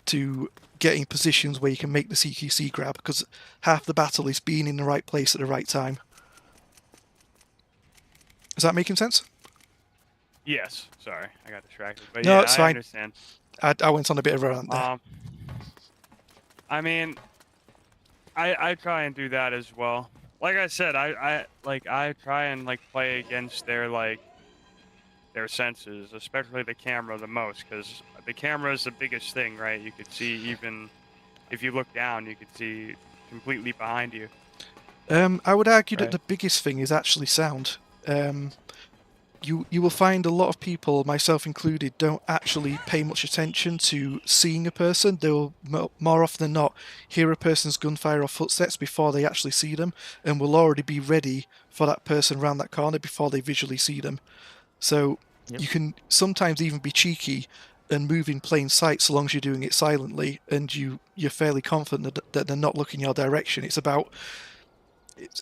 to get in positions where you can make the CQC grab, because half the battle is being in the right place at the right time. Is that making sense? Yes. Sorry, I got distracted. But No, yeah, it's I fine. understand. I went on a bit of a rant there. I mean, I try and do that as well. Like I said, I try and like play against their senses, especially the camera the most, because the camera is the biggest thing, right? You could see, even if you look down, you could see completely behind you. I would argue that Right. the biggest thing is actually sound. You will find a lot of people, myself included, don't actually pay much attention to seeing a person. They'll more often than not hear a person's gunfire or footsteps before they actually see them, and will already be ready for that person around that corner before they visually see them. So Yep. you can sometimes even be cheeky and move in plain sight so long as you're doing it silently, and you're fairly confident that they're not looking your direction. It's about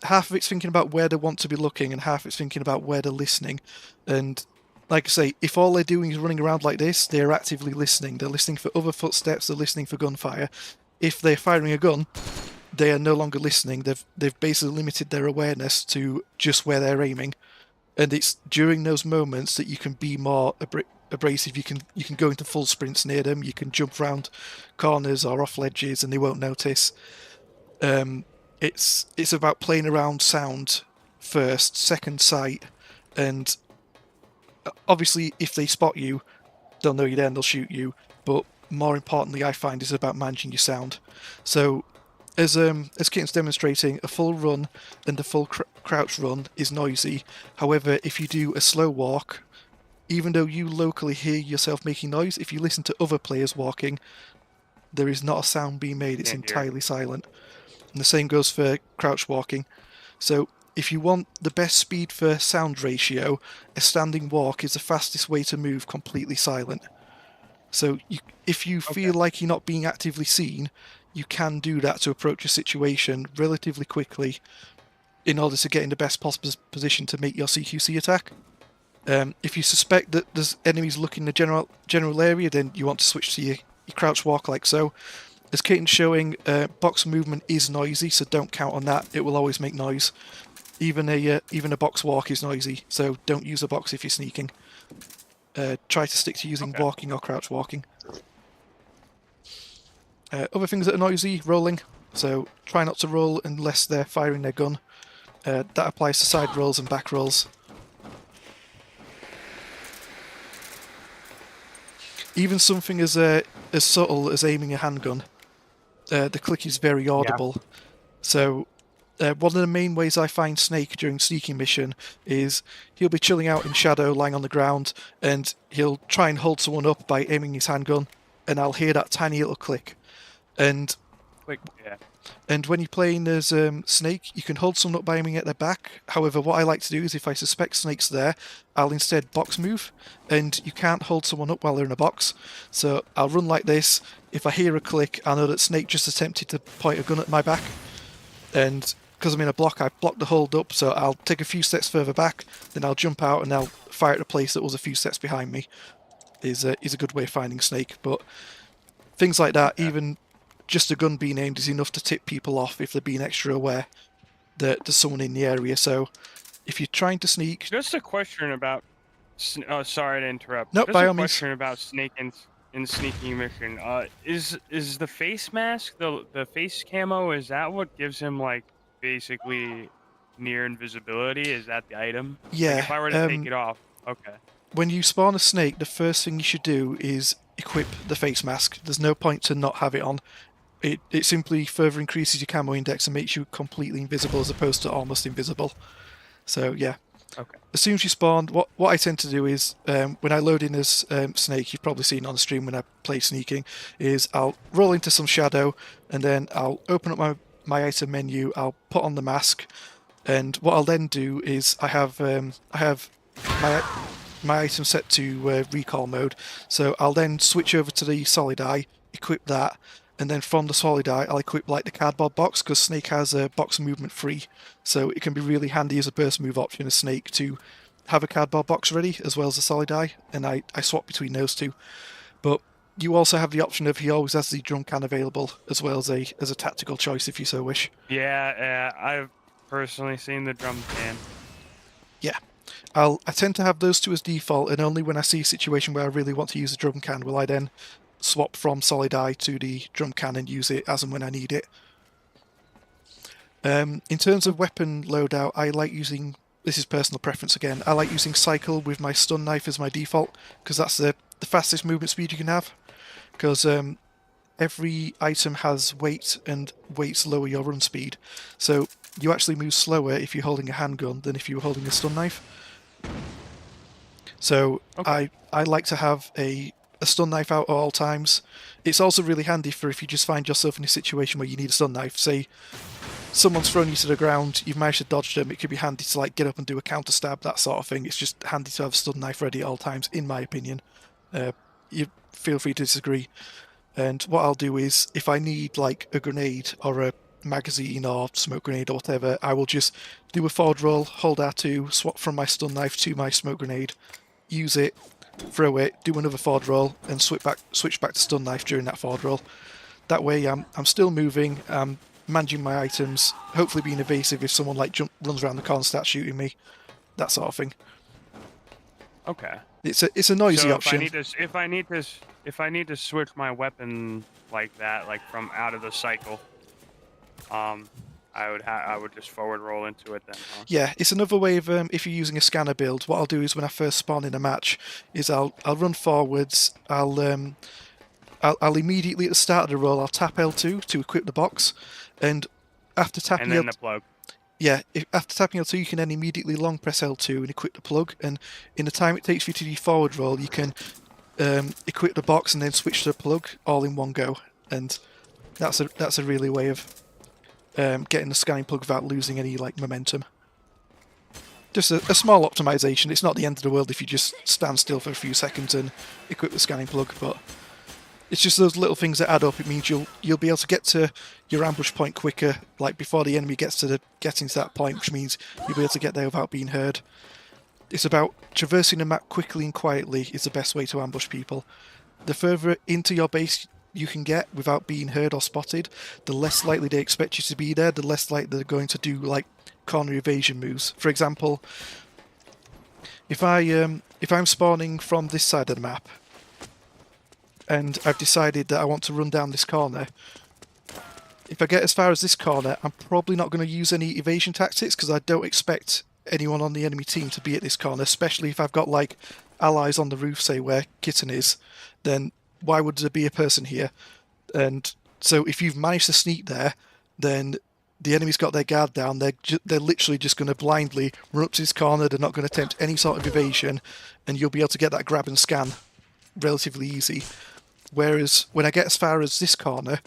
half of it's thinking about where they want to be looking, and half it's thinking about where they're listening. And like I say, if all they're doing is running around like this, they're actively listening. They're listening for other footsteps. They're listening for gunfire. If they're firing a gun, they are no longer listening. They've basically limited their awareness to just where they're aiming. And it's during those moments that you can be more abrasive. You can go into full sprints near them. You can jump around corners or off ledges, and they won't notice. It's about playing around sound first, second sight, and obviously if they spot you, they'll know you're there and they'll shoot you. But more importantly, I find, is about managing your sound. So as Kitten's demonstrating, a full run and a full crouch run is noisy. However, if you do a slow walk, even though you locally hear yourself making noise, if you listen to other players walking, there is not a sound being made. It's Can't hear. entirely silent. And the same goes for crouch walking. So if you want the best speed for sound ratio, a standing walk is the fastest way to move completely silent. So if you feel like you're not being actively seen, you can do that to approach a situation relatively quickly in order to get in the best possible position to make your CQC attack. If you suspect that there's enemies looking in the general area, then you want to switch to your crouch walk like so. As Katen's showing, box movement is noisy, so don't count on that. It will always make noise. Even a box walk is noisy, so don't use a box if you're sneaking. Try to stick to using walking or crouch walking. Other things that are noisy, rolling. So try not to roll unless they're firing their gun. That applies to side rolls and back rolls. Even something as subtle as aiming a handgun. The click is very audible. Yeah. So one of the main ways I find Snake during sneaking mission is he'll be chilling out in shadow, lying on the ground, and he'll try and hold someone up by aiming his handgun, and I'll hear that tiny little click. And and when you're playing as Snake, you can hold someone up by aiming at their back. However, what I like to do is if I suspect Snake's there, I'll instead box move, and you can't hold someone up while they're in a box. So I'll run like this. If I hear a click, I know that Snake just attempted to point a gun at my back. And because I'm in a block, I block the hold up, so I'll take a few steps further back, then I'll jump out and I'll fire at a place that was a few steps behind me. Is a good way of finding Snake. But things like that, even just a gun being aimed is enough to tip people off if they're being extra aware that there's someone in the area. So if you're trying to sneak... Just a question about... Oh, sorry to interrupt. No, just by a all means. question about Snake in sneaking mission. Is the face mask, the face camo, is that what gives him, like, basically near invisibility? Is that the item? Yeah. Like, if I were to take it off, okay. When you spawn a Snake, the first thing you should do is equip the face mask. There's no point to not have it on. It simply further increases your camo index and makes you completely invisible as opposed to almost invisible. So yeah. Okay. As soon as you spawn, what I tend to do is, when I load in as Snake, you've probably seen on the stream when I play sneaking, is I'll roll into some shadow, and then I'll open up my item menu, I'll put on the mask, and what I'll then do is I have my item set to recall mode, so I'll then switch over to the solid eye, equip that, and then from the solid eye, I'll equip like the cardboard box, because Snake has a box movement free, so it can be really handy as a burst move option as Snake to have a cardboard box ready as well as a solid eye, and I swap between those two. But you also have the option of he always has the drum can available as well as a tactical choice if you so wish. Yeah, I've personally seen the drum can. Yeah. I tend to have those two as default, and only when I see a situation where I really want to use a drum can will I then swap from solid eye to the drum can and use it as and when I need it. In terms of weapon loadout, I like using, this is personal preference again, I like using cycle with my stun knife as my default, because that's the fastest movement speed you can have, because every item has weight, and weights lower your run speed, so you actually move slower if you're holding a handgun than if you were holding a stun knife. So Okay. I like to have a stun knife out at all times. It's also really handy for if you just find yourself in a situation where you need a stun knife. Say someone's thrown you to the ground, you've managed to dodge them, it could be handy to like get up and do a counter stab, that sort of thing. It's just handy to have a stun knife ready at all times, in my opinion. You feel free to disagree. And what I'll do is, if I need like a grenade or a magazine or smoke grenade or whatever, I will just do a forward roll, hold R2, swap from my stun knife to my smoke grenade, use it, throw it, do another forward roll, and switch back to stun knife during that forward roll. That way I'm still moving, I'm managing my items, hopefully being evasive if someone like runs around the corner and starts shooting me, that sort of thing. Okay. It's a noisy So option. if I need to switch my weapon like that, like from out of the cycle, I would just forward roll into it then. Huh? Yeah, it's another way of if you're using a scanner build. What I'll do is when I first spawn in a match, is I'll run forwards. I'll immediately at the start of the roll I'll tap L2 to equip the box, and after tapping And then the plug. yeah, after tapping L2 you can then immediately long press L2 and equip the plug, and in the time it takes for you to do forward roll you can equip the box and then switch to the plug all in one go, and that's a really way of getting the scanning plug without losing any like momentum. Just a small optimization. It's not the end of the world if you just stand still for a few seconds and equip the scanning plug, but it's just those little things that add up. It means you'll be able to get to your ambush point quicker, like before the enemy gets to getting to that point, which means you'll be able to get there without being heard. It's about traversing the map quickly and quietly is the best way to ambush people. The further into your base you can get without being heard or spotted, the less likely they expect you to be there, the less likely they're going to do like corner evasion moves. For example, if I'm spawning from this side of the map and I've decided that I want to run down this corner, if I get as far as this corner, I'm probably not going to use any evasion tactics because I don't expect anyone on the enemy team to be at this corner, especially if I've got like allies on the roof, say where Kitten is, then why would there be a person here? And so if you've managed to sneak there, then the enemy's got their guard down, they're literally just going to blindly run up to this corner, they're not going to attempt any sort of evasion, and you'll be able to get that grab and scan relatively easy. Whereas when I get as far as this corner,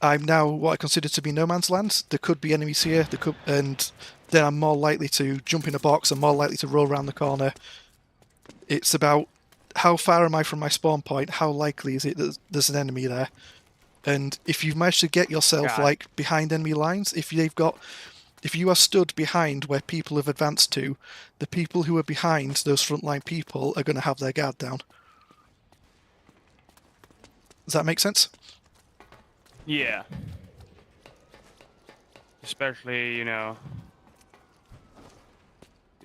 I'm now what I consider to be no man's land. There could be enemies here, and then I'm more likely to jump in a box and more likely to roll around the corner. It's about how far am I from my spawn point, how likely is it that there's an enemy there. And if you've managed to get yourself like behind enemy lines, if you are stood behind where people have advanced to, the people who are behind those frontline people are going to have their guard down. Does that make sense? Yeah. Especially, if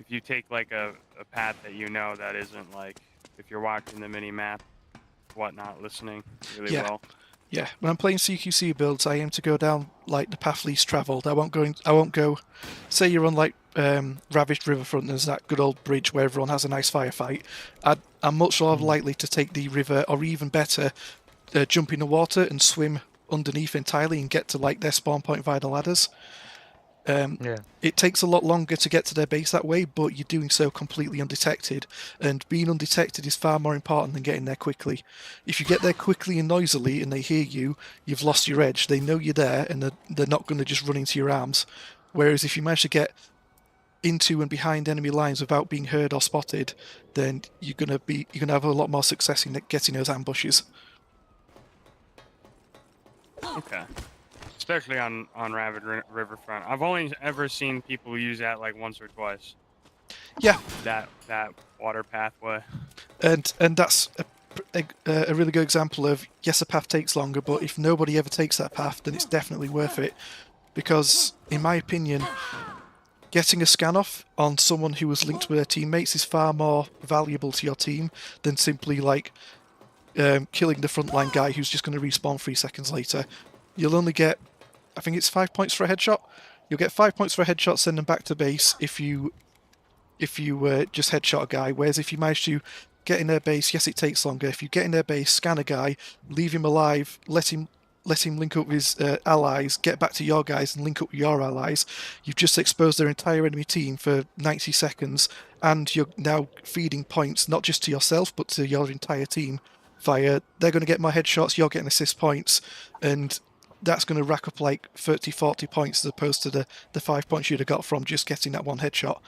you take like a path that that isn't like, if you're watching the mini map, whatnot, listening really well. Yeah, when I'm playing CQC builds, I aim to go down like the path least travelled. I won't go. Say you're on like Ravished Riverfront, there's that good old bridge where everyone has a nice firefight. I'm much more likely to take the river, or even better, jump in the water and swim underneath entirely and get to like their spawn point via the ladders. It takes a lot longer to get to their base that way, but you're doing so completely undetected, and being undetected is far more important than getting there quickly. If you get there quickly and noisily and they hear you, you've lost your edge. They know you're there and they're not going to just run into your arms. Whereas if you manage to get into and behind enemy lines without being heard or spotted, then you're gonna have a lot more success in getting those ambushes. Okay. Especially on Rapid Riverfront. I've only ever seen people use that like once or twice. Yeah, That water pathway. and that's a really good example of, yes, a path takes longer, but if nobody ever takes that path, then it's definitely worth it. Because, in my opinion, getting a scan off on someone who was linked with their teammates is far more valuable to your team than simply like killing the frontline guy who's just going to respawn 3 seconds later. You'll only get, I think it's 5 points for a headshot. You'll get 5 points for a headshot, send them back to base if you just headshot a guy. Whereas if you manage to get in their base, yes, it takes longer. If you get in their base, scan a guy, leave him alive, let him link up with his allies, get back to your guys and link up with your allies, you've just exposed their entire enemy team for 90 seconds, and you're now feeding points not just to yourself but to your entire team via, they're going to get more headshots, you're getting assist points, and that's going to rack up like 30-40 points as opposed to the 5 points you'd have got from just getting that one headshot.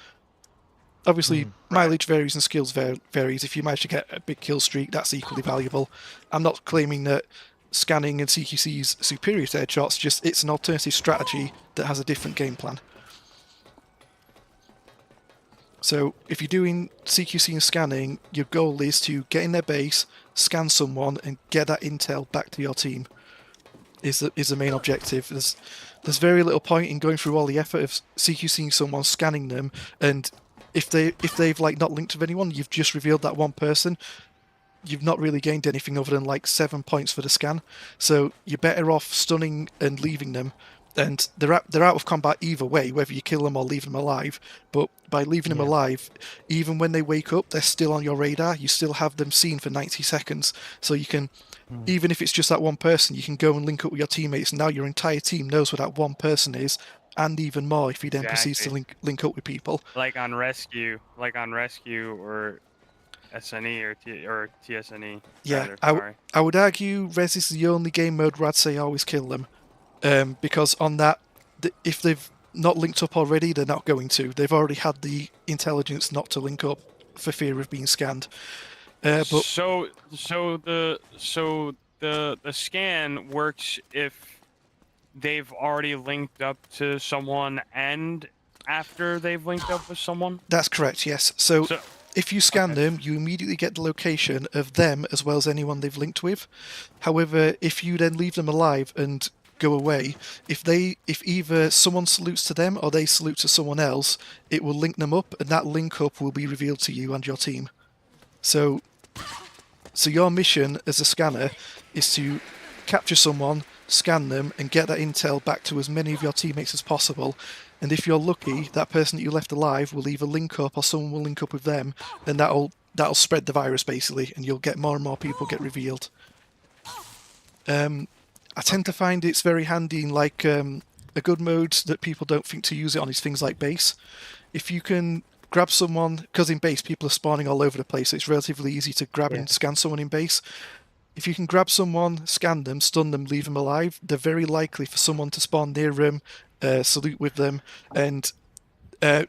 Obviously, mileage varies and skills varies. If you manage to get a big kill streak, that's equally valuable. I'm not claiming that scanning and CQC is superior to headshots, just it's an alternative strategy that has a different game plan. So if you're doing CQC and scanning, your goal is to get in their base, scan someone, and get that intel back to your team. Is the main objective. There's very little point in going through all the effort of CQCing someone, scanning them, and if they've like not linked with anyone, you've just revealed that one person. You've not really gained anything other than like 7 points for the scan. So you're better off stunning and leaving them. And they're out of combat either way, whether you kill them or leave them alive. But by leaving them alive, even when they wake up, they're still on your radar. You still have them seen for 90 seconds. So you can, even if it's just that one person, you can go and link up with your teammates. And now your entire team knows where that one person is, and even more if he then proceeds to link up with people. Like on rescue or SNE or TSNE. Yeah, rather, I would argue Res is the only game mode where I'd say always kill them. Because on that, if they've not linked up already, they're not going to. They've already had the intelligence not to link up for fear of being scanned. But so the scan works if they've already linked up to someone and after they've linked up with someone? That's correct, yes. So if you scan them, you immediately get the location of them as well as anyone they've linked with. However, if you then leave them alive and go away, if either someone salutes to them or they salute to someone else, it will link them up, and that link up will be revealed to you and your team. So your mission as a scanner is to capture someone, scan them, and get that intel back to as many of your teammates as possible. And if you're lucky, that person that you left alive will either link up or someone will link up with them, and that'll spread the virus basically, and you'll get more and more people get revealed. I tend to find it's very handy in like a good mode that people don't think to use it on is things like base. If you can grab someone, because in base people are spawning all over the place, so it's relatively easy to grab and scan someone in base. If you can grab someone, scan them, stun them, leave them alive, they're very likely for someone to spawn near them, salute with them, and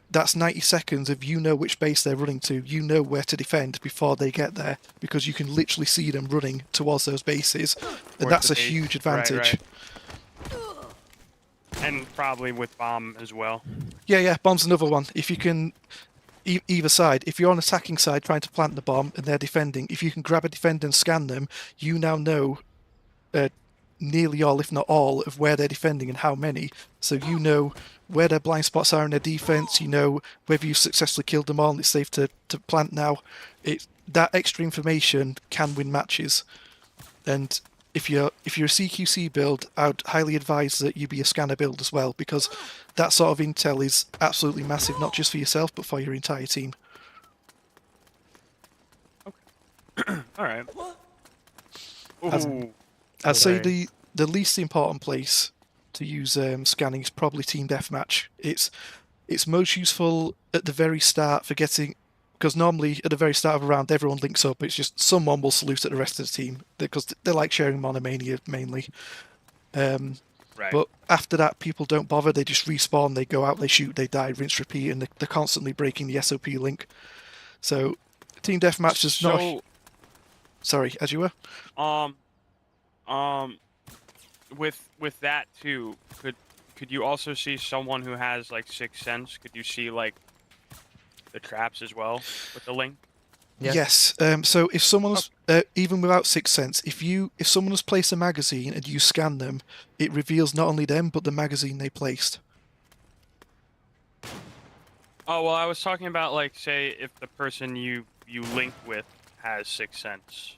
that's 90 seconds of you know which base they're running to, you know where to defend before they get there, because you can literally see them running towards those bases, and that's a huge advantage. Right. And probably with bomb as well. Yeah, bomb's another one. If you can, either side, if you're on attacking side trying to plant the bomb and they're defending, if you can grab a defender and scan them, you now know nearly all, if not all, of where they're defending and how many. So you know where their blind spots are in their defense, you know whether you've successfully killed them all and it's safe to plant now. That extra information can win matches. And if you're a CQC build, I would highly advise that you be a scanner build as well, because that sort of intel is absolutely massive, not just for yourself, but for your entire team. Okay. Alright. I'd say the least important place to use scanning is probably Team Deathmatch. It's most useful at the very start for getting, because normally at the very start of a round everyone links up. It's just someone will salute at the rest of the team because they like sharing monomania mainly. Right. But after that, people don't bother. They just respawn. They go out. They shoot. They die. Rinse, repeat, and they're constantly breaking the SOP link. So Team Deathmatch is not. Sorry, as you were. with that too, could you also see someone who has like Sixth Sense? Could you see like the traps as well with the link? Yes. So if someone's even without Sixth Sense, if someone has placed a magazine and you scan them, it reveals not only them but the magazine they placed. Oh well, I was talking about like say if the person you link with has Sixth Sense.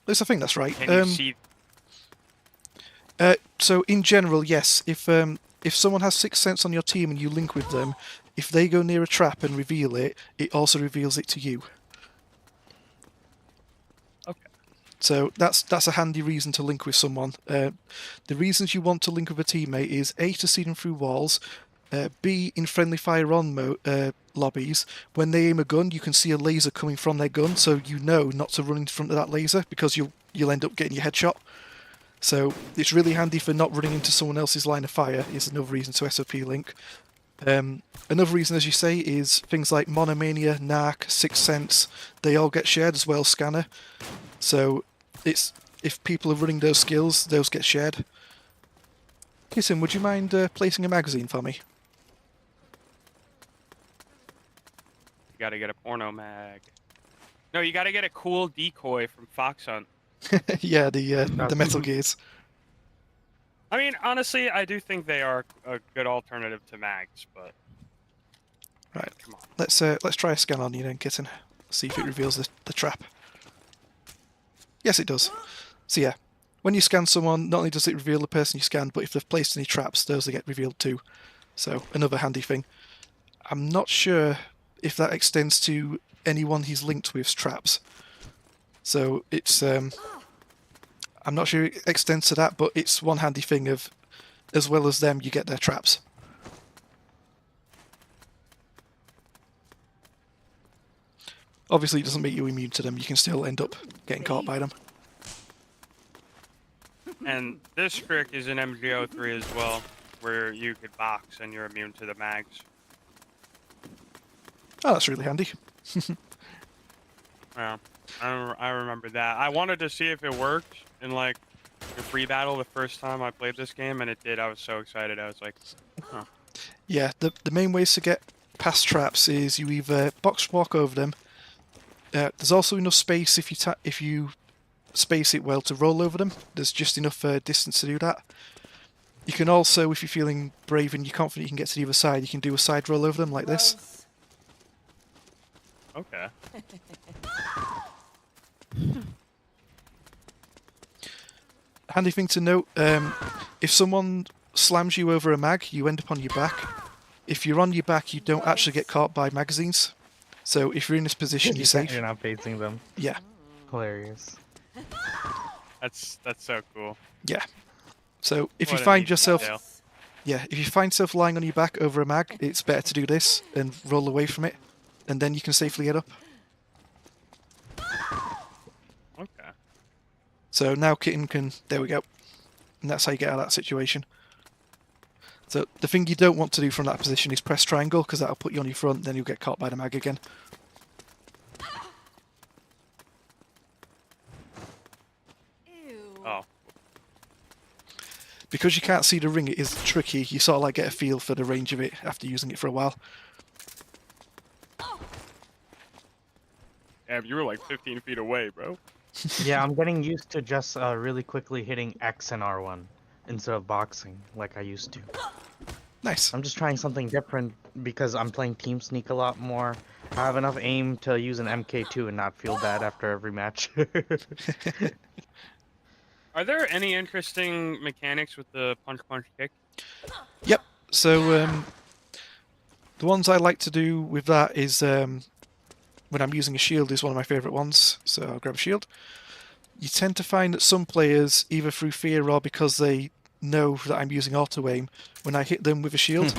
At least I think that's right. Can you see? So in general, yes. If someone has Sixth Sense on your team and you link with them, if they go near a trap and reveal it, it also reveals it to you. Okay. So that's a handy reason to link with someone. The reasons you want to link with a teammate is A, to see them through walls, B, in friendly fire on lobbies, when they aim a gun, you can see a laser coming from their gun, so you know not to run in front of that laser because you'll end up getting your headshot. So it's really handy for not running into someone else's line of fire. Is another reason to SOP link. Another reason, as you say, is things like Monomania, Narc, Sixth Sense. They all get shared as well. Scanner. So it's if people are running those skills, those get shared. Kissin, would you mind placing a magazine for me? You gotta get a porno mag. No, you gotta get a cool decoy from Fox Hunt. Yeah, the Metal Gears. I mean, honestly, I do think they are a good alternative to mags, but Right. come on. Let's try a scan on you then, Kitten. See if it reveals the trap. Yes, it does. So yeah, when you scan someone, not only does it reveal the person you scanned, but if they've placed any traps, those get revealed too. So another handy thing. I'm not sure if that extends to anyone he's linked with's traps. So it's I'm not sure it extends to that, but it's one handy thing of, as well as them, you get their traps. Obviously, it doesn't make you immune to them. You can still end up getting caught by them. And this trick is in MGO3 as well, where you could box and you're immune to the mags. Oh, that's really handy. Yeah, I remember that. I wanted to see if it worked in like the free battle the first time I played this game, and it did. I was so excited. I was like, huh. Yeah, the main ways to get past traps is you either box walk over them. There's also enough space if you space it well to roll over them. There's just enough distance to do that. You can also, if you're feeling brave and you're confident you can get to the other side, you can do a side roll over them like this. Okay. Handy thing to note, if someone slams you over a mag, you end up on your back. If you're on your back, you don't actually get caught by magazines. So if you're in this position, you're safe. You're not facing them. Yeah. Hilarious. That's so cool. Yeah. So if What you a find neat yourself, detail. yeah, if you find yourself lying on your back over a mag, it's better to do this and roll away from it, and then you can safely get up. Okay. So now Kitten can, there we go. And that's how you get out of that situation. So the thing you don't want to do from that position is press triangle, because that'll put you on your front, then you'll get caught by the mag again. Oh. Because you can't see the ring, it is tricky. You sort of like get a feel for the range of it after using it for a while. Damn, you were like 15 feet away, bro. Yeah, I'm getting used to just really quickly hitting X and R1 instead of boxing like I used to. Nice. I'm just trying something different because I'm playing Team Sneak a lot more. I have enough aim to use an MK2 and not feel bad after every match. Are there any interesting mechanics with the punch kick? Yep. So the ones I like to do with that is when I'm using a shield is one of my favourite ones. So I'll grab a shield. You tend to find that some players, either through fear or because they know that I'm using auto aim, when I hit them with a shield,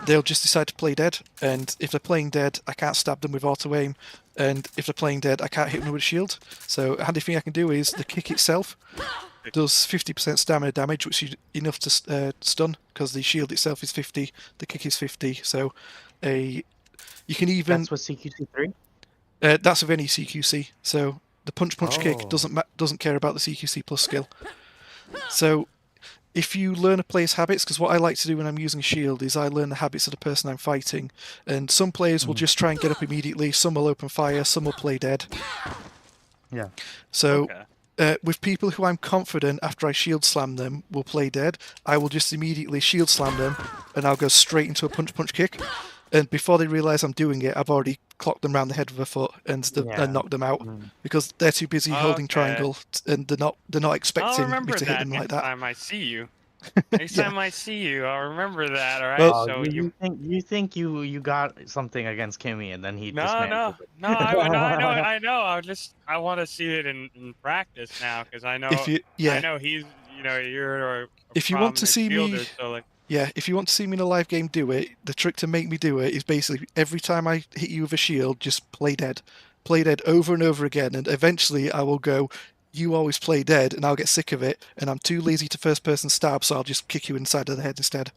they'll just decide to play dead. And if they're playing dead, I can't stab them with auto aim. And if they're playing dead, I can't hit them with a shield. So a handy thing I can do is the kick itself does 50% stamina damage, which is enough to stun, because the shield itself is 50, the kick is 50. So you can even... That's with CQC3? That's with any CQC. So the punch kick doesn't care about the CQC plus skill. So if you learn a player's habits, because what I like to do when I'm using shield is I learn the habits of the person I'm fighting, and some players will just try and get up immediately, some will open fire, some will play dead. Yeah. So Okay. with people who I'm confident after I shield slam them will play dead, I will just immediately shield slam them and I'll go straight into a punch kick. And before they realise I'm doing it, I've already clocked them round the head with a foot and knocked them out because they're too busy holding Okay. triangle and they're not I'll expecting me remember to hit that them like next that. time I see you. Next Yeah. time I see you, I'll remember that. All right. Well- So you think you got something against Kimmy and then he No, dismantled it. no. I know. I want to see it in practice now because I know. If you I know he's. You're a If you want to prominent see me- shielder, so like. Yeah, if you want to see me in a live game do it, the trick to make me do it is basically every time I hit you with a shield, just play dead. Play dead over and over again, and eventually I will go, you always play dead, and I'll get sick of it, and I'm too lazy to first person stab, so I'll just kick you inside of the head instead.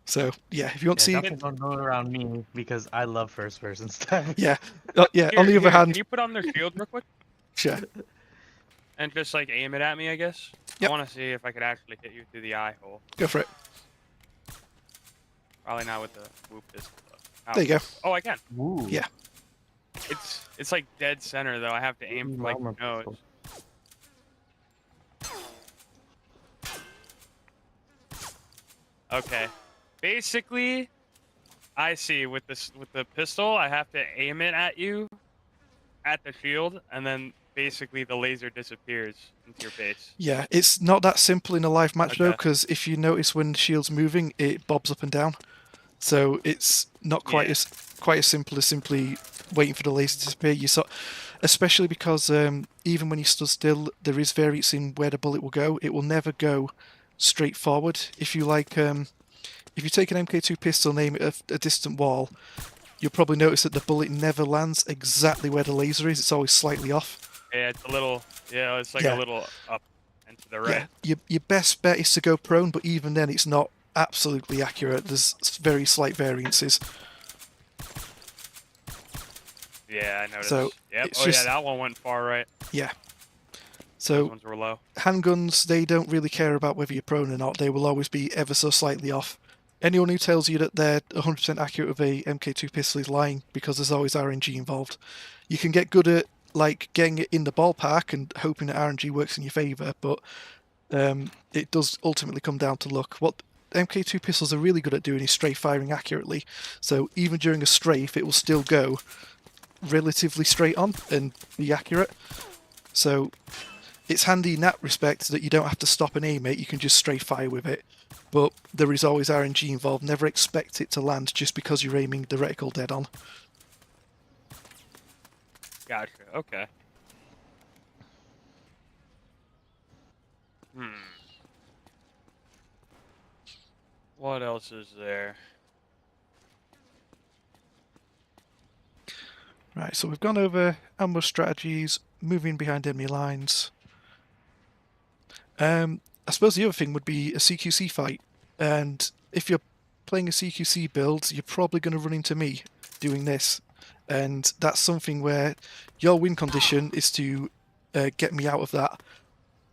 So, yeah, if you want to see... Definitely don't go around me because I love first person stuff. Yeah, yeah, on the other Can hand... you put on their shield real quick? Sure. And just like aim it at me, I guess? Yep. I want to see if I could actually hit you through the eye hole. Go for it. Probably not with the whoop pistol. Though. There you go. Oh, I can. Ooh. Yeah. It's like dead center though. I have to aim for like Armor the nose. pistol. Okay. Basically, I see with the pistol, I have to aim it at you, at the shield, and then basically the laser disappears into your face. Yeah, it's not that simple in a live match though, Okay. because if you notice when the shield's moving, it bobs up and down. So it's not quite as simple as simply waiting for the laser to disappear. You especially because even when you stood still, there is variance in where the bullet will go. It will never go straight forward. If you if you take an MK2 pistol and aim it at a distant wall, you'll probably notice that the bullet never lands exactly where the laser is. It's always slightly off. Yeah, it's a little. Yeah, it's like Yeah. a little up and to the right. Yeah, your best bet is to go prone, but even then, it's not absolutely accurate. There's very slight variances. Yeah, I noticed. So, yep. it's Oh just- yeah, that one went far right. Yeah. Those So ones were low. handguns, they don't really care about whether you're prone or not. They will always be ever so slightly off. Anyone who tells you that they're 100% accurate with a MK2 pistol is lying, because there's always RNG involved. You can get good at like getting it in the ballpark and hoping that RNG works in your favour, but it does ultimately come down to luck. What MK2 pistols are really good at doing is strafe firing accurately. So even during a strafe, it will still go relatively straight on and be accurate. So it's handy in that respect that you don't have to stop and aim it, you can just strafe fire with it. But there is always RNG involved. Never expect it to land just because you're aiming the reticle dead on. Gotcha. Okay. What else is there? Right, so we've gone over ambush strategies, moving behind enemy lines. I suppose the other thing would be a CQC fight, and if you're playing a CQC build, you're probably going to run into me doing this, and that's something where your win condition is to get me out of that.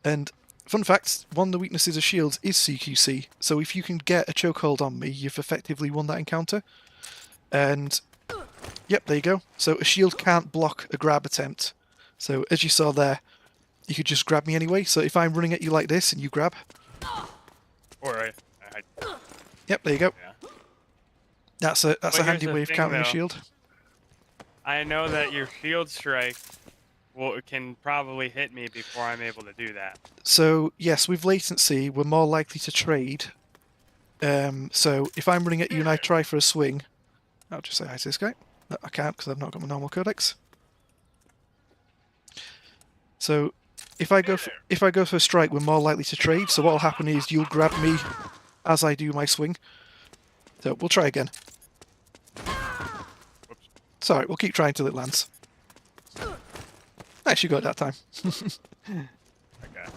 And fun fact, one of the weaknesses of shields is CQC, so if you can get a chokehold on me, you've effectively won that encounter. And yep, there you go. So a shield can't block a grab attempt. So as you saw there, you could just grab me anyway. So if I'm running at you like this and you grab, Alright. yep, there you go. Yeah. That's a But handy here's the way of thing, countering a though. shield. I know that your shield strike can probably hit me before I'm able to do that. So yes, with latency, we're more likely to trade. So if I'm running at you and I try for a swing, I'll just say hi to this guy. No, I can't because I've not got my normal codex. So if I go for a strike, we're more likely to trade. So what'll happen is you'll grab me as I do my swing. So we'll try again. Sorry, we'll keep trying till it lands. Nice, you got it that time. Okay.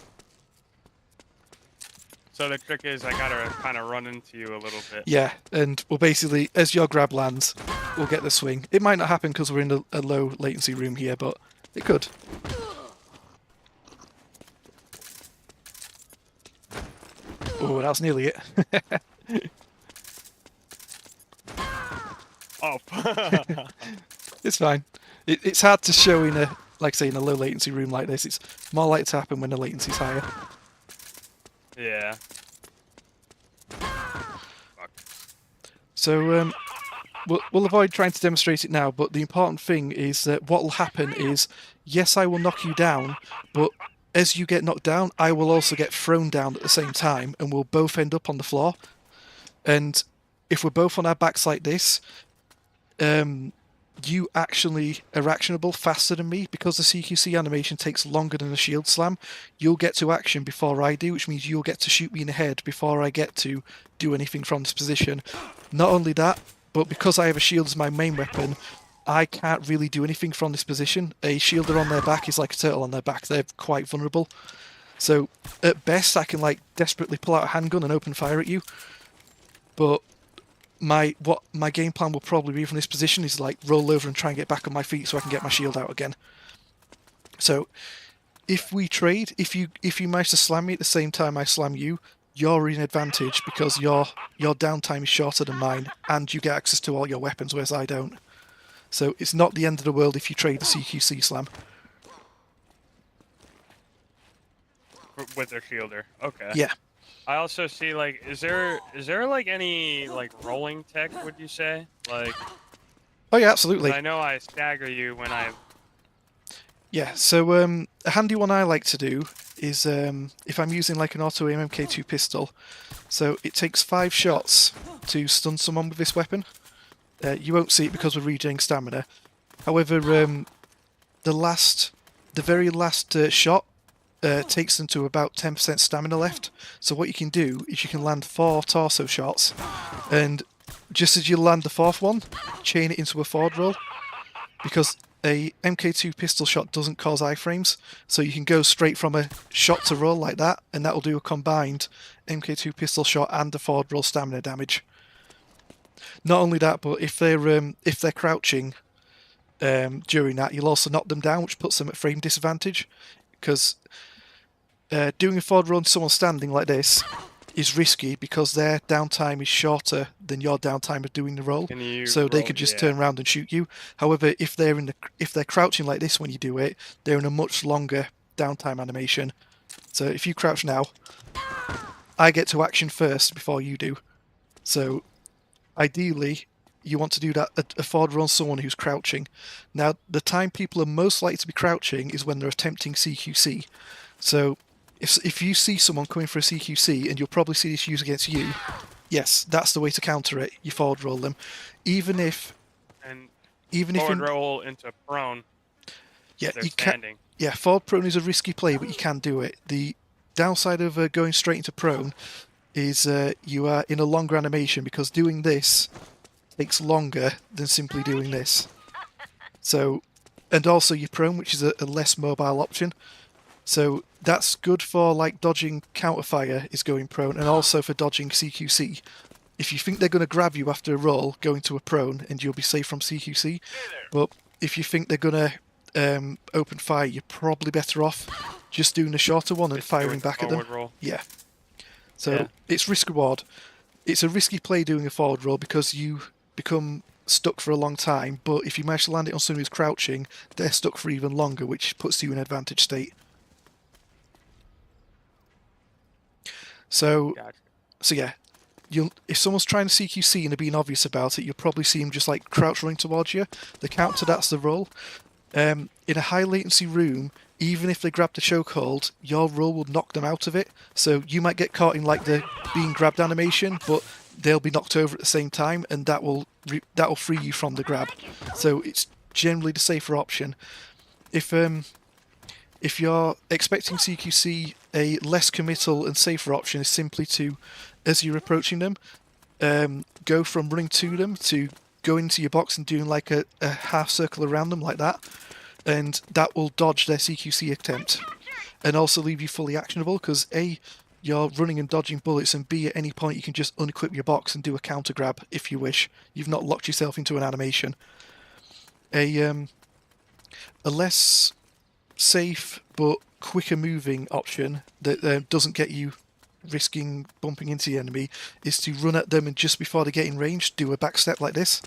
So the trick is I gotta kind of run into you a little bit. Yeah, and we'll basically, as your grab lands, we'll get the swing. It might not happen because we're in a low latency room here, but it could. Oh, that was nearly it. Oh. It's fine. It's hard to show in a, like I say, in a low latency room like this. It's more likely to happen when the latency's higher. Yeah. So we'll avoid trying to demonstrate it now, but the important thing is that what will happen is, yes, I will knock you down, but as you get knocked down, I will also get thrown down at the same time, and we'll both end up on the floor. And if we're both on our backs like this, you actually are actionable faster than me. Because the CQC animation takes longer than the shield slam, you'll get to action before I do, which means you'll get to shoot me in the head before I get to do anything from this position. Not only that, but because I have a shield as my main weapon, I can't really do anything from this position. A shielder on their back is like a turtle on their back. They're quite vulnerable. So at best I can like desperately pull out a handgun and open fire at you. But my game plan will probably be from this position is like roll over and try and get back on my feet so I can get my shield out again. So if we trade, if you manage to slam me at the same time I slam you, you're in advantage because your downtime is shorter than mine and you get access to all your weapons, whereas I don't. So it's not the end of the world if you trade the CQC slam. With their shielder. Okay. Yeah. I also see like, is there like any like rolling tech? Would you say like? Oh yeah, absolutely. I know I stagger you when I. Yeah. So a handy one I like to do is if I'm using like an auto aim MK2 pistol. So it takes 5 shots to stun someone with this weapon. You won't see it because we're regenerating stamina. However, the very last shot takes them to about 10% stamina left. So what you can do is you can land 4 torso shots, and just as you land the 4th one, chain it into a forward roll, because a MK2 pistol shot doesn't cause iframes, so you can go straight from a shot to roll like that, and that will do a combined MK2 pistol shot and a forward roll stamina damage. Not only that, but if they're crouching during that, you'll also knock them down, which puts them at frame disadvantage, because doing a forward roll on someone standing like this is risky because their downtime is shorter than your downtime of doing the roll, so they could just turn around and shoot you. However, if they're crouching like this when you do it, they're in a much longer downtime animation. So if you crouch now, I get to action first before you do. So ideally, you want to do that a forward roll on someone who's crouching. Now, the time people are most likely to be crouching is when they're attempting CQC. So if you see someone coming for a CQC, and you'll probably see this used against you, yes, that's the way to counter it. You forward roll them, even if forward roll into prone. Yeah, they're standing. Yeah, forward prone is a risky play, but you can do it. The downside of going straight into prone is you are in a longer animation, because doing this takes longer than simply doing this. So, and also you're prone, which is a less mobile option. So that's good for like dodging counterfire, is going prone, and also for dodging CQC. If you think they're going to grab you after a roll, go into a prone and you'll be safe from CQC. But if you think they're going to open fire, you're probably better off just doing a shorter one and firing back at them. Roll. Yeah. So it's risk reward. It's a risky play doing a forward roll because you become stuck for a long time, but if you manage to land it on someone who's crouching, they're stuck for even longer, which puts you in advantage state. So, yeah, if someone's trying to CQC and they're being obvious about it, you'll probably see them just like crouch running towards you. The counter, that's the roll. In a high latency room, even if they grab the chokehold, your roll will knock them out of it. So you might get caught in like the being grabbed animation, but they'll be knocked over at the same time, and that will free you from the grab. So it's generally the safer option. If you're expecting CQC, a less committal and safer option is simply to, as you're approaching them, go from running to them to go into your box and doing like a half circle around them like that, and that will dodge their CQC attempt and also leave you fully actionable, because A, you're running and dodging bullets, and B, at any point you can just unequip your box and do a counter grab if you wish. You've not locked yourself into an animation. A less safe but quicker moving option that doesn't get you risking bumping into the enemy is to run at them and just before they get in range, do a backstep like this.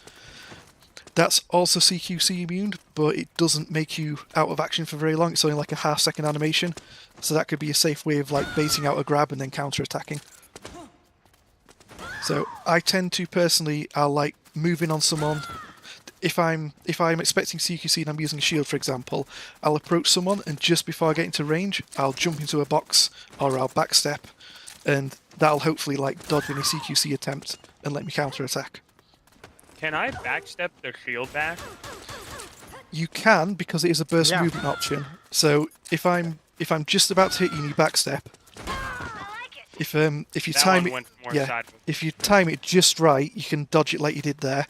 That's also CQC immune, but it doesn't make you out of action for very long. It's only like a half-second animation, so that could be a safe way of like baiting out a grab and then counter-attacking. So I tend to personally, I'll like move in on someone. If I'm expecting CQC and I'm using a shield, for example, I'll approach someone and just before I get into range, I'll jump into a box or I'll backstep, and that'll hopefully like dodge any CQC attempt and let me counter-attack. Can I backstep the shield back? You can, because it is a burst Yeah. movement option. So if I'm just about to hit you and you backstep, if you That time one it, went more yeah, sideways. if you time it just right, you can dodge it like you did there.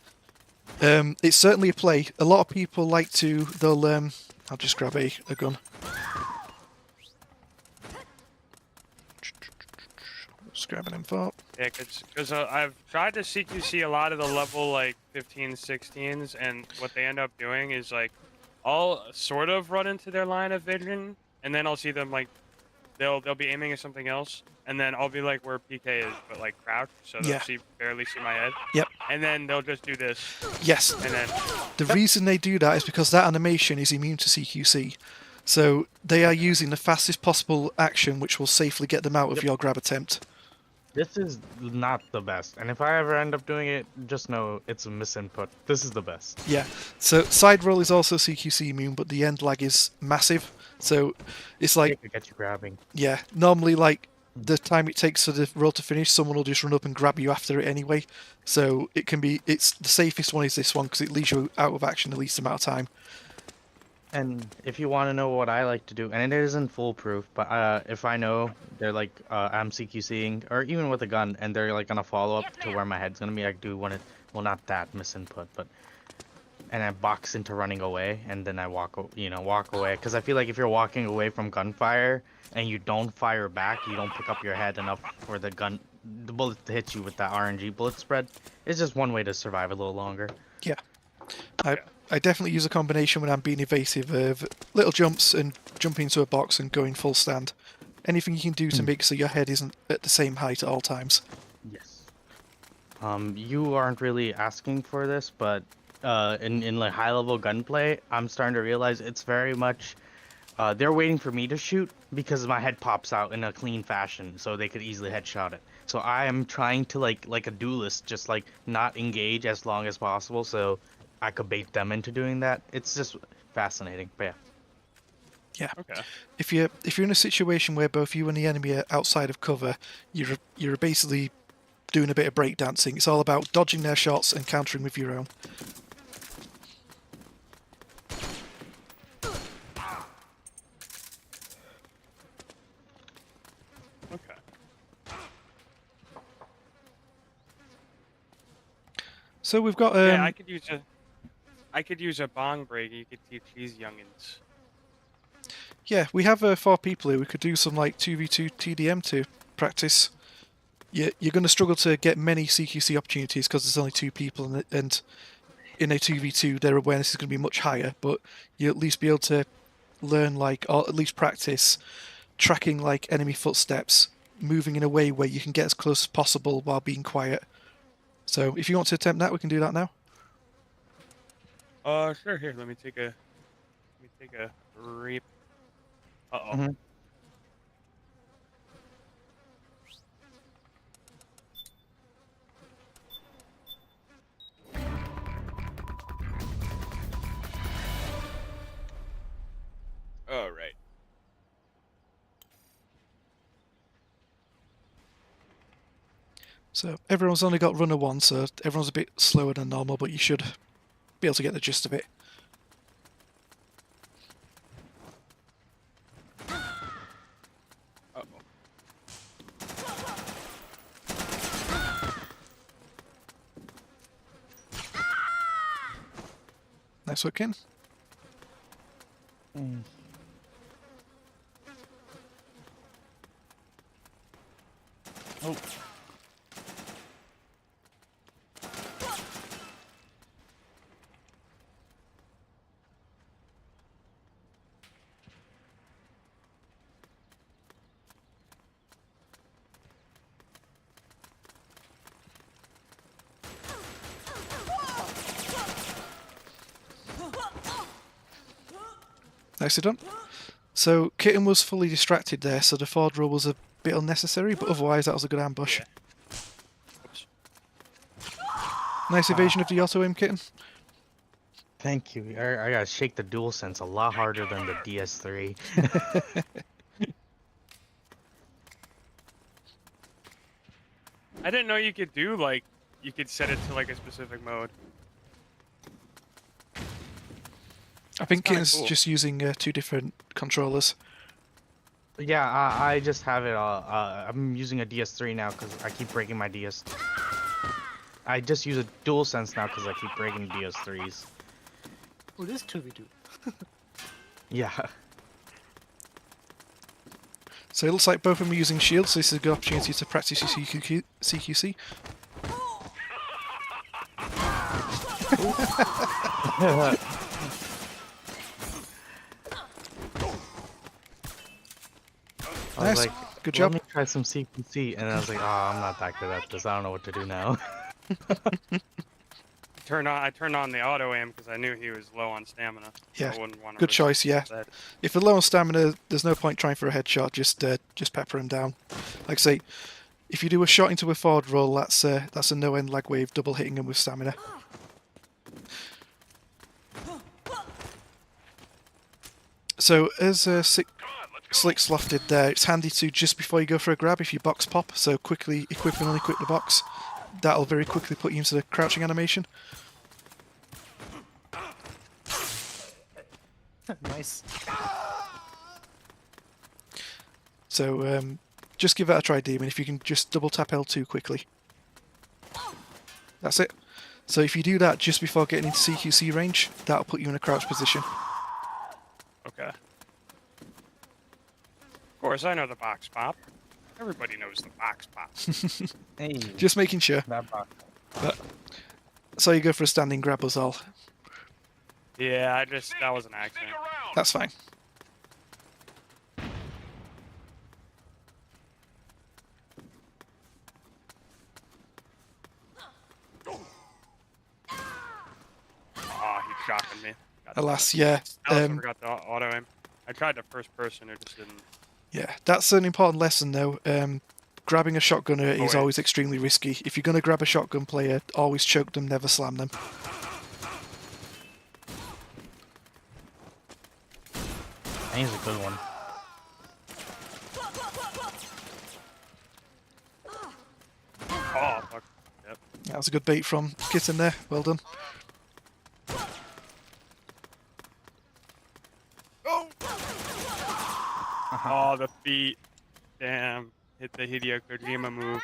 It's certainly a play. A lot of people like to. They'll. I'll just grab a gun. Just grab an M4. Yeah, because I've tried to CQC a lot of the level like 15s, 16s, and what they end up doing is like I'll sort of run into their line of vision, and then I'll see them like they'll be aiming at something else, and then I'll be like where PK is, but like crouched, so they'll Yeah. barely see my head. Yep. And then they'll just do this, Yes. and then The reason they do that is because that animation is immune to CQC. So they are using the fastest possible action which will safely get them out of Yep. your grab attempt. This is not the best, and if I ever end up doing it, just know it's a misinput. This is the best. Yeah. So side roll is also CQC immune, but the end lag is massive. So it's like, It could get you grabbing. yeah, normally like the time it takes for the roll to finish, someone will just run up and grab you after it anyway. So it can be, it's the safest one is this one because it leaves you out of action the least amount of time. And if you want to know what I like to do, and it isn't foolproof, but if I know they're like I'm CQCing, or even with a gun, and they're like gonna follow up to where my head's gonna be, I do want it. Well, not that misinput, but and I box into running away, and then I walk away, because I feel like if you're walking away from gunfire and you don't fire back, you don't pick up your head enough for the bullet to hit you with that RNG bullet spread. It's just one way to survive a little longer. Yeah. I definitely use a combination when I'm being evasive of little jumps and jumping into a box and going full stand. Anything you can do to make so your head isn't at the same height at all times. Yes. You aren't really asking for this, but in like high level gunplay, I'm starting to realize it's very much they're waiting for me to shoot because my head pops out in a clean fashion, so they could easily headshot it. So I am trying to like a duelist, just like not engage as long as possible, so I could bait them into doing that. It's just fascinating, but yeah. Yeah. okay. If you're in a situation where both you and the enemy are outside of cover, you're basically doing a bit of breakdancing. It's all about dodging their shots and countering with your own. Okay. So we've got Yeah, I could use a bong break. You could teach these youngins. yeah, we have 4 people here. We could do some like 2v2 TDM to practice. You're going to struggle to get many CQC opportunities because there's only 2 people, and in a 2v2 their awareness is going to be much higher, but you'll at least be able to learn like, or at least practice tracking like enemy footsteps, moving in a way where you can get as close as possible while being quiet. So if you want to attempt that, we can do that now. Sure. Here, let me take a reap. Uh-oh. Mhm. All right. So everyone's only got runner 1, so everyone's a bit slower than normal, but you should be able to get the gist of it. Uh-oh. Nice work, Ken. Oh. Nicely done. So Kitten was fully distracted there, so the forward roll was a bit unnecessary, but otherwise that was a good ambush. Yeah. Oops. Nice evasion of the auto aim, Kitten. Thank you. I gotta shake the DualSense a lot harder than the DS3. I didn't know you could do like you could set it to like a specific mode. I think kinda Kitten's cool. just using 2 different controllers. Yeah, I just have it. I'm using a DS3 now because I keep breaking my DS. I just use a DualSense now because I keep breaking DS3s. Oh, this 2v2. Yeah. So it looks like both of them are using shields, so this is a good opportunity to practice your CQC. I Nice. was like, Good job. Let me try some CQC, and I was like, oh, I'm not that good at this. I don't know what to do now. I turned on the auto aim because I knew he was low on stamina. So Yeah, I wouldn't want to good choice, yeah. that. If they're low on stamina, there's no point trying for a headshot, just pepper them down. Like I say, if you do a shot into a forward roll, that's a no-end lag wave, double hitting them with stamina. So as Slick Sloth did there, it's handy to, just before you go for a grab, if you box pop, so quickly equip and unequip the box. That'll very quickly put you into the crouching animation. Nice. So just give that a try, Demon, if you can just double tap L2 quickly. That's it. So if you do that just before getting into CQC range, that'll put you in a crouch position. Okay. Of course, I know the box pop. Everybody knows the box pop. Hey, Just making sure. that box. So you go for a standing grab was all. Yeah, that was an accident. That's fine. Oh, he's shocking me. Alas, yeah. I also forgot the auto aim. I tried the first person, it just didn't. Yeah, that's an important lesson though. Grabbing a shotgunner is wait. always extremely risky. If you're going to grab a shotgun player, always choke them, never slam them. I think it's a good one. Oh, fuck. Yep. That was a good bait from Kitten there. Well done. Oh, the feet. Damn. Hit the Hideo Kojima move.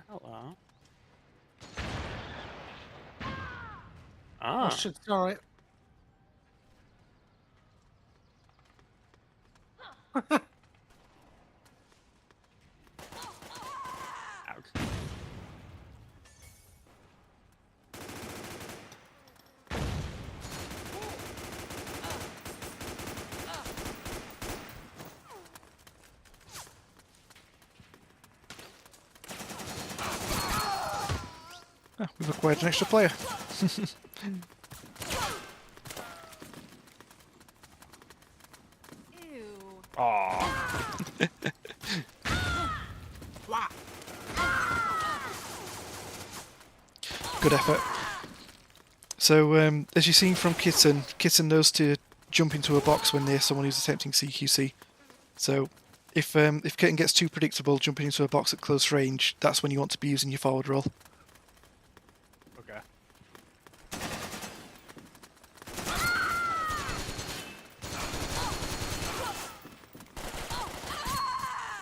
Hello. Oh Ah. shit, alright. Ouch. Ah, we've acquired an extra player. Oh. Good effort. So, as you've seen from Kitten, Kitten knows to jump into a box when there's someone who's attempting CQC. So, if Kitten gets too predictable jumping into a box at close range, that's when you want to be using your forward roll. Okay.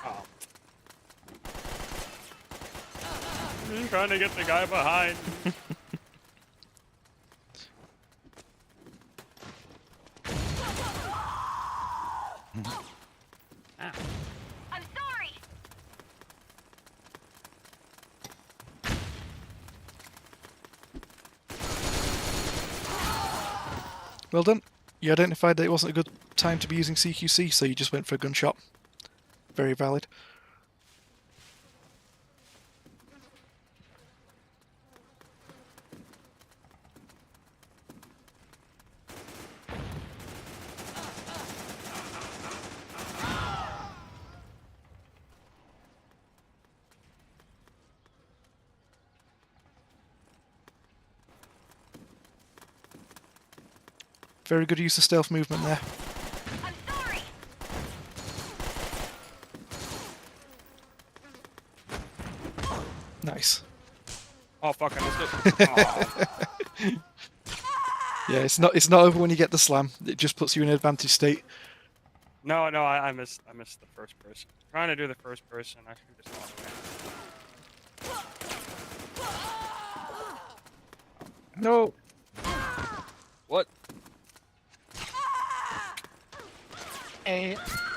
Oh. I'm trying to get the guy behind. Ah. I'm sorry. Well done. You identified that it wasn't a good time to be using CQC, so you just went for a gunshot. Very valid. Very good use of stealth movement there. I'm sorry. Nice. Oh fuck! I missed it. Aw. Yeah, it's not over when you get the slam. It just puts you in an advantage state. No, I missed the first person. Trying to do the first person. I should just gone away. No. What?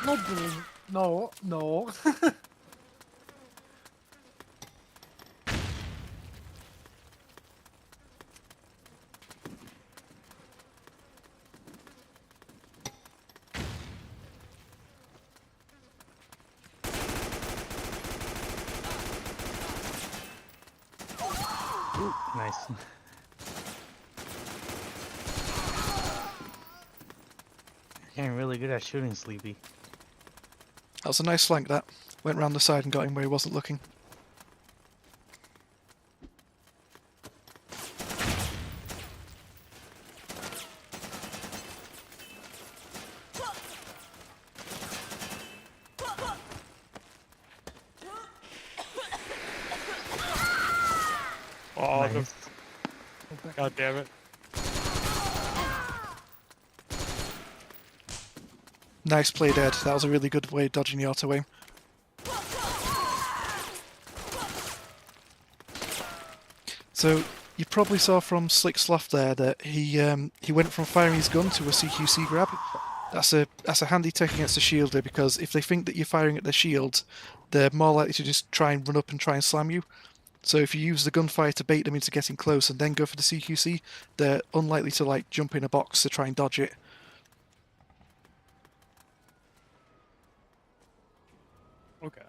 No, boom. No, no. Nice. You're getting really good at shooting, Sleepy. That was a nice flank, that. Went round the side and got him where he wasn't looking. Oh, Nice. God damn it! Nice play, Dead. That was a really good way of dodging the auto aim. So you probably saw from Slick Sloth there that he went from firing his gun to a CQC grab. That's a handy tech against a shielder, because if they think that you're firing at their shield, they're more likely to just try and run up and try and slam you. So if you use the gunfire to bait them into getting close and then go for the CQC, they're unlikely to like jump in a box to try and dodge it. Okay.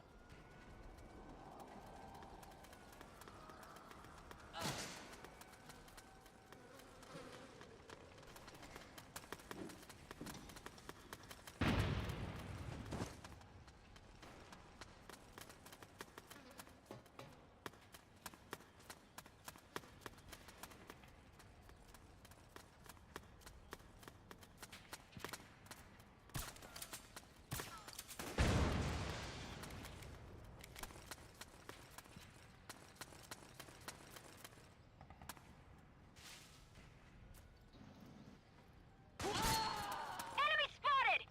Enemy spotted.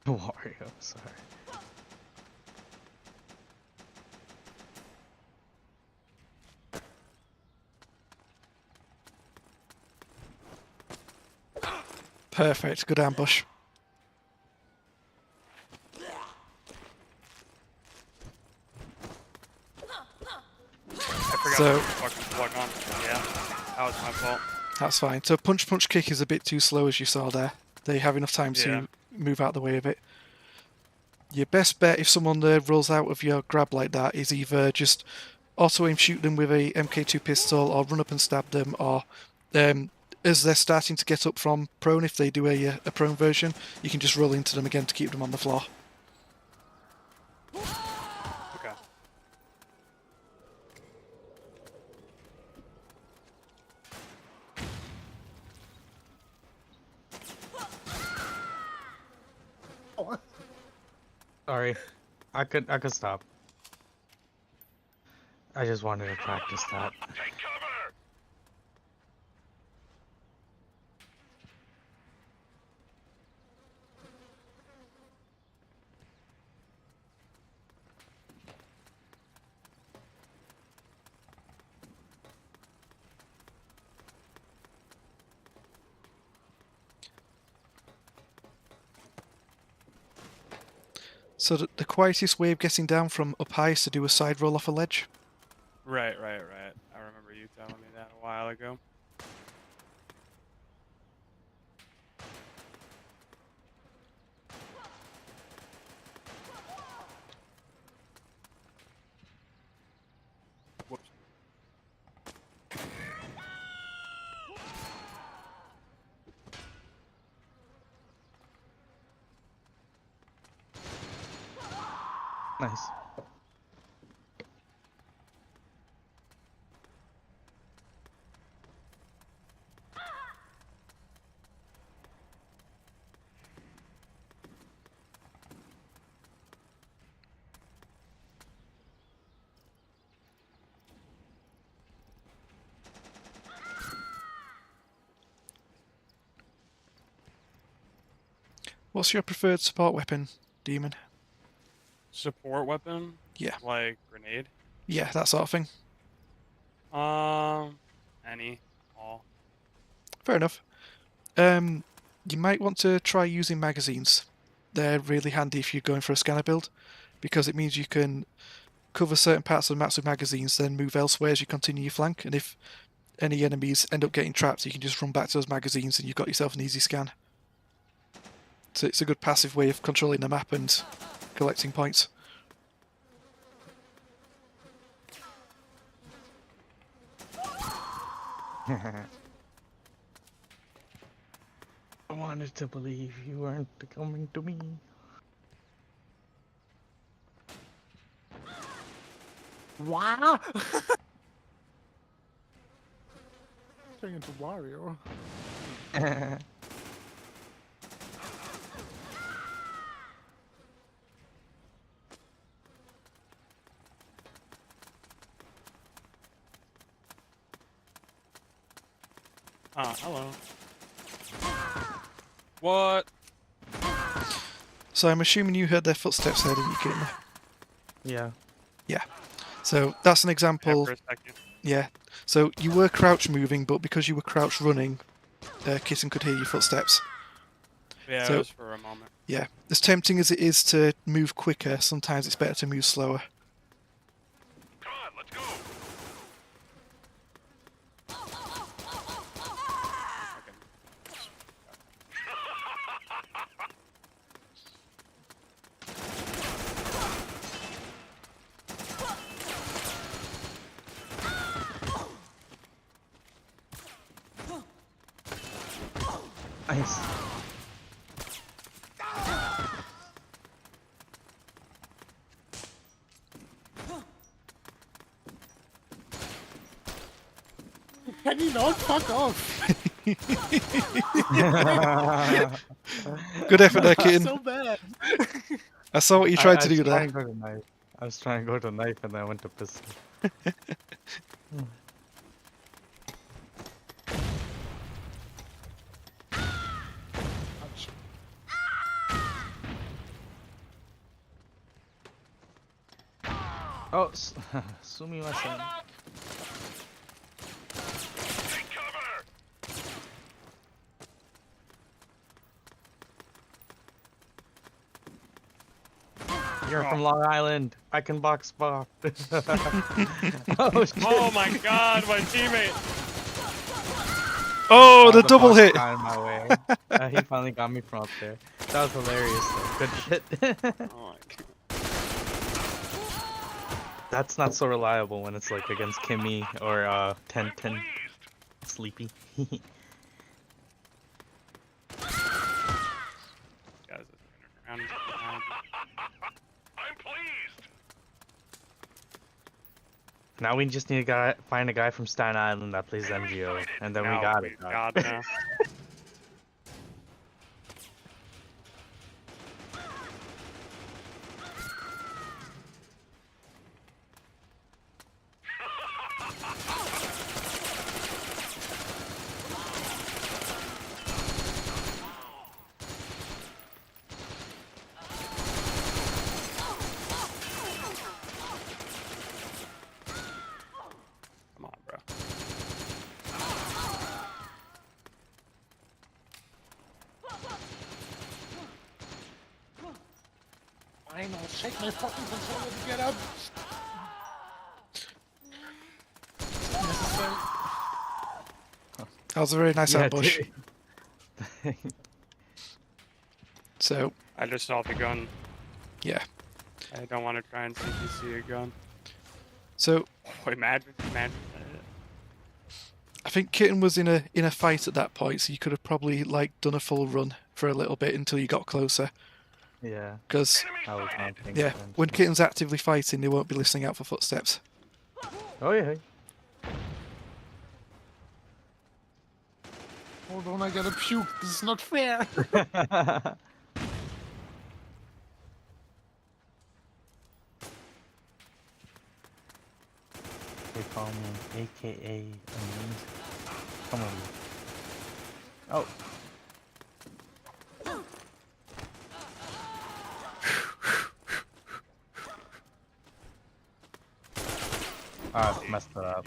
Wario, sorry. Perfect. Good ambush. I forgot So- to fucking plug on. Yeah, that was my fault. That's fine. So punch, punch, kick is a bit too slow, as you saw there. They have enough time Yeah. to move out the way of it. Your best bet if someone rolls out of your grab like that is either just auto-aim shoot them with a MK2 pistol, or run up and stab them, or as they're starting to get up from prone, if they do a prone version, you can just roll into them again to keep them on the floor. Okay. Oh, Sorry. I could stop. I just wanted to practice that. So the quietest way of getting down from up high is to do a side roll off a ledge. Right. I remember you telling me that a while ago. Whoops. Nice. What's your preferred support weapon, Demon? Support weapon? Yeah. Like grenade? Yeah, that sort of thing. Any, all. Fair enough. You might want to try using magazines. They're really handy if you're going for a scanner build, because it means you can cover certain parts of the maps with magazines, then move elsewhere as you continue your flank, and if any enemies end up getting trapped, you can just run back to those magazines and you've got yourself an easy scan. So it's a good passive way of controlling the map and collecting points. I wanted to believe you weren't coming to me. Wow! Turning into Wario. Ah, hello. What? So I'm assuming you heard their footsteps there, didn't you, Kitten? Yeah. Yeah. So that's an example. For a second. Yeah. So you were crouch moving, but because you were crouch running, Kitten could hear your footsteps. Yeah, So- it was for a moment. Yeah. As tempting as it is to move quicker, sometimes it's better to move slower. Come on, let's go. Nice. Can you not fuck off? Good effort there, Kitten. So bad. I saw what you tried to do I there. was trying to go to knife. I was trying to go to knife and then I went to pistol. Oh, Sumi Masan. Take cover. You're from Long Island. I can box Bob. Oh, shit. Oh my god, my teammate! Oh, the The double box hit! got in my way. He finally got me from up there. That was hilarious though. Good shit. Oh my god. That's not so reliable when it's like against Kimmy or 10 Sleepy. Guys, it's around. I'm pleased. Now we just need to find a guy from Staten Island that plays MGO, and then we No, got it. God, no. Come on, bro. Fine, I'll shake my fucking controller to get up. That was a very nice Yeah, ambush. dude. So, I just saw the gun. yeah. I don't want to try and CQC a gun. So, Oh, imagine. I think Kitten was in a fight at that point, so you could have probably like done a full run for a little bit until you got closer. Yeah, Because I was not paying yeah, attention. when Kitten's actively fighting, they won't be listening out for footsteps. Oh yeah. Hold on, I gotta puke. This is not fair. They call me AKA Amazing. Come on. Oh. Ah, I messed it up.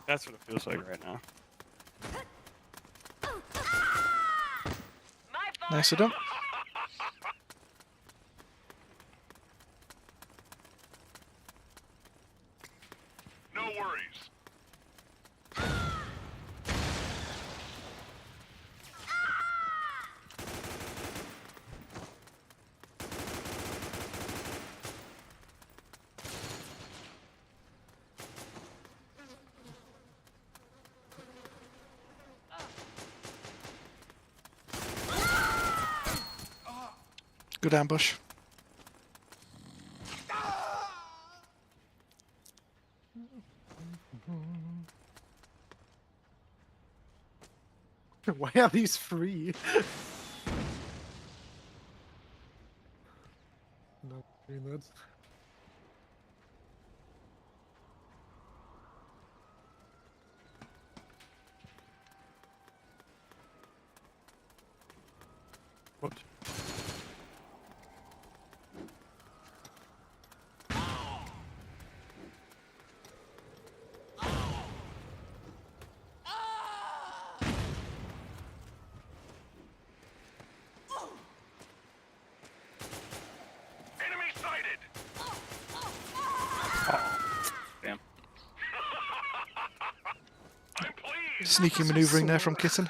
That's what it feels like right now. My fault. Nicely done. No worries. Good ambush. Why are these free? No, not. What? Enemy sighted. Damn. I'm pleased. Sneaky maneuvering there from Kitten.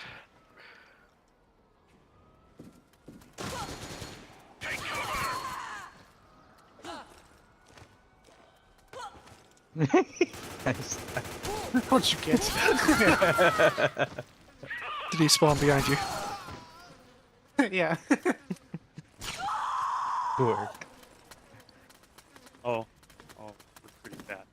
Take cover. Nice. What'd you get? Did he spawn behind you? Yeah. Good work. Oh, we're pretty bad.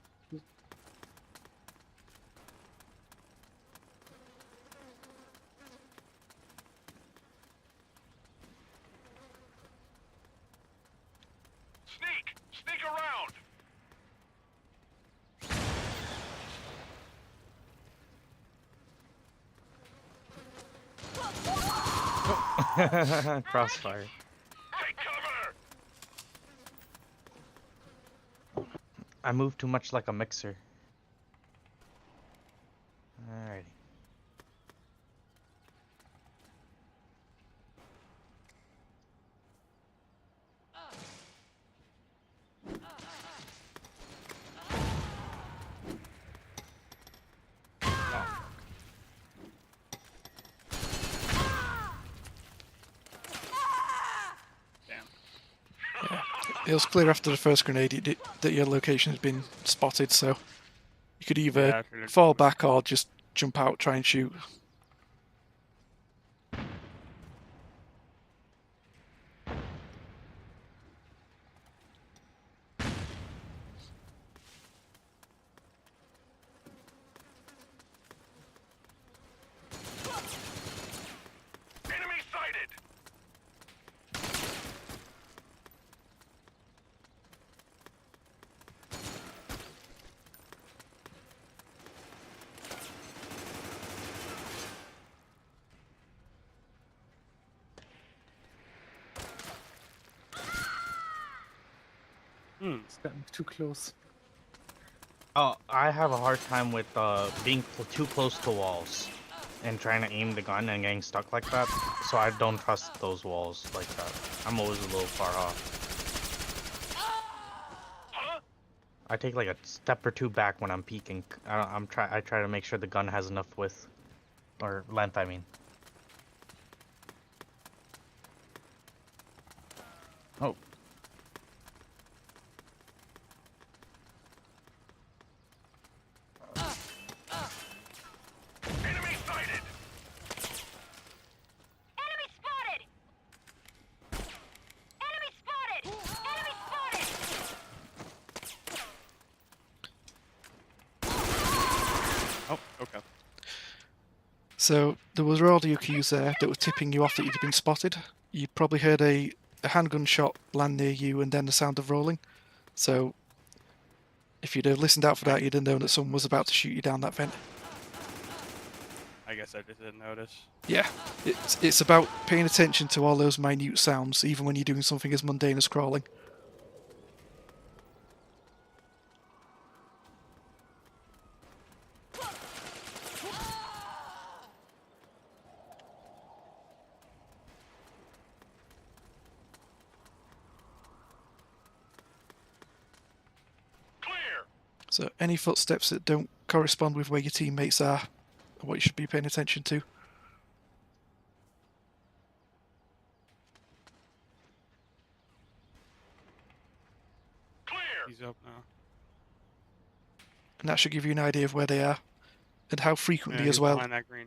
Sneak around. Crossfire. Take cover. I move too much like a mixer. Alrighty. Damn. It was clear after the first grenade that your location had been spotted, so you could either Yeah, I figured- fall back or just jump out, try and shoot. Enemy sighted. Hmm. It's gotten too close. Oh, I have a hard time with being too close to walls and trying to aim the gun and getting stuck like that. So I don't trust those walls like that. I'm always a little far off. Huh? I take like a step or two back when I'm peeking. I try to make sure the gun has enough width or length. I mean. Oh. Enemy sighted. Enemy spotted! Enemy spotted! Enemy spotted! Oh, okay. So there was audio cues there that were tipping you off that you'd been spotted. You probably heard a handgun shot land near you and then the sound of rolling. So if you'd have listened out for that, you'd have known that someone was about to shoot you down that vent. I guess I just didn't notice. Yeah, it's about paying attention to all those minute sounds, even when you're doing something as mundane as crawling. Clear. So any footsteps that don't correspond with where your teammates are what you should be paying attention to. Clear. He's up now. And that should give you an idea of where they are and how frequently Yeah, as he's well. Behind that green.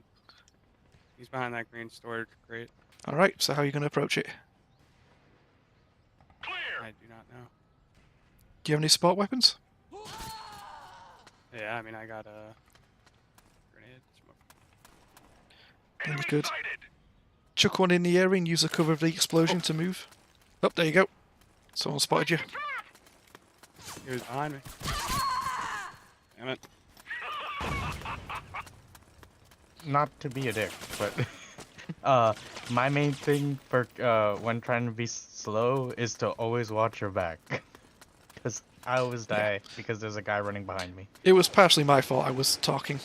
He's behind that green storage crate. Alright, so how are you going to approach it? Clear. I do not know. Do you have any sport weapons? Yeah, I mean, I got a grenade. Smoke. Then Enemy you're good. sighted. Chuck one in the air and use the cover of the explosion to move. Oh, there you go. Someone spotted you. He was behind me. Damn it. Not to be a dick, but my main thing for when trying to be slow is to always watch your back, because I always die because there's a guy running behind me. It was partially my fault, I was talking.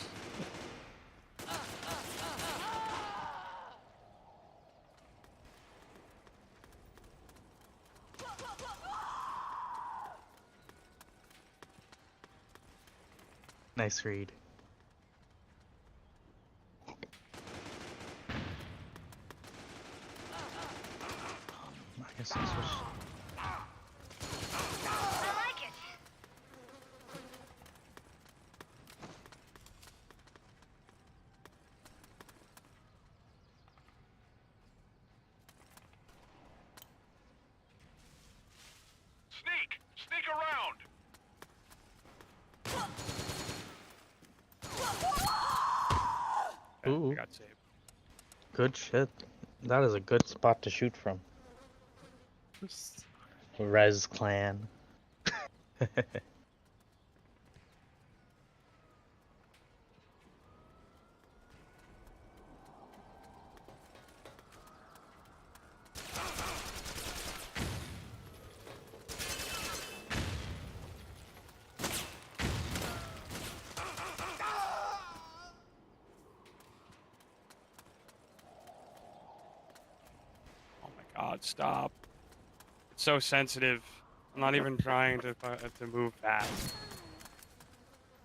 Nice read. I guess this was. I like it! Sneak. Sneak around. Okay, Ooh. I got saved. Good shit. That is a good spot to shoot from. Just- Res Clan. Oh my god, stop. It's so sensitive. I'm not even trying to move fast.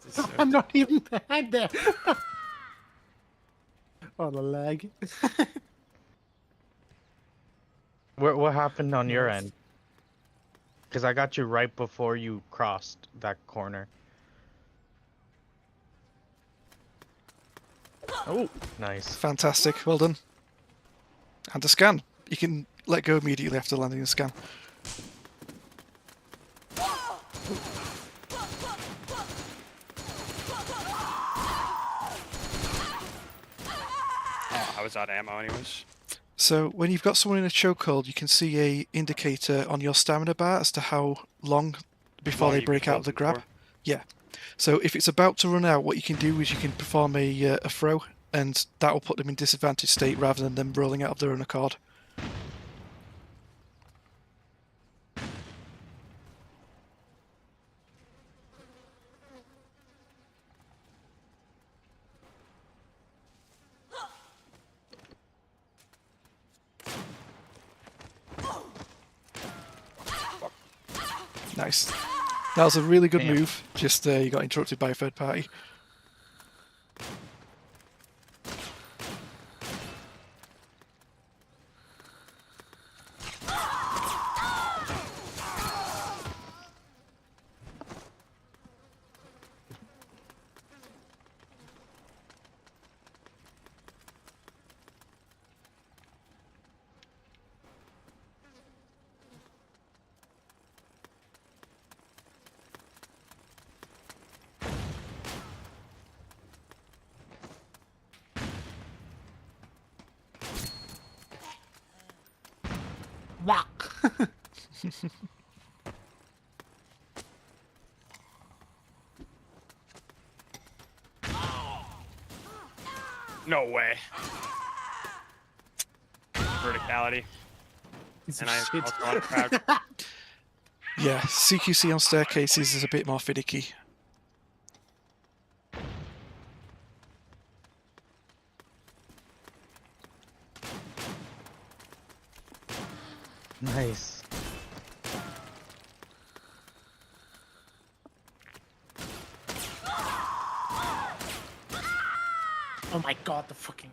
It's so I'm not even behind there. Oh, the lag. What happened on your Yes. end? Because I got you right before you crossed that corner. Oh, nice. Fantastic, well done. And a scan. You can let go immediately after landing a scan. Oh, I was out of ammo anyways. So when you've got someone in a chokehold, you can see a indicator on your stamina bar as to how long before Long they you break can out hold of the them grab. for. Yeah. So if it's about to run out, what you can do is you can perform a throw, and that will put them in disadvantaged state rather than them rolling out of their own accord. Nice. That was a really good Damn. move. Just you got interrupted by a third party. Whack. No way. Verticality. Piece of And I shit. also want to crouch. Yeah, CQC on staircases is a bit more finicky. Nice. Oh my god, the fucking.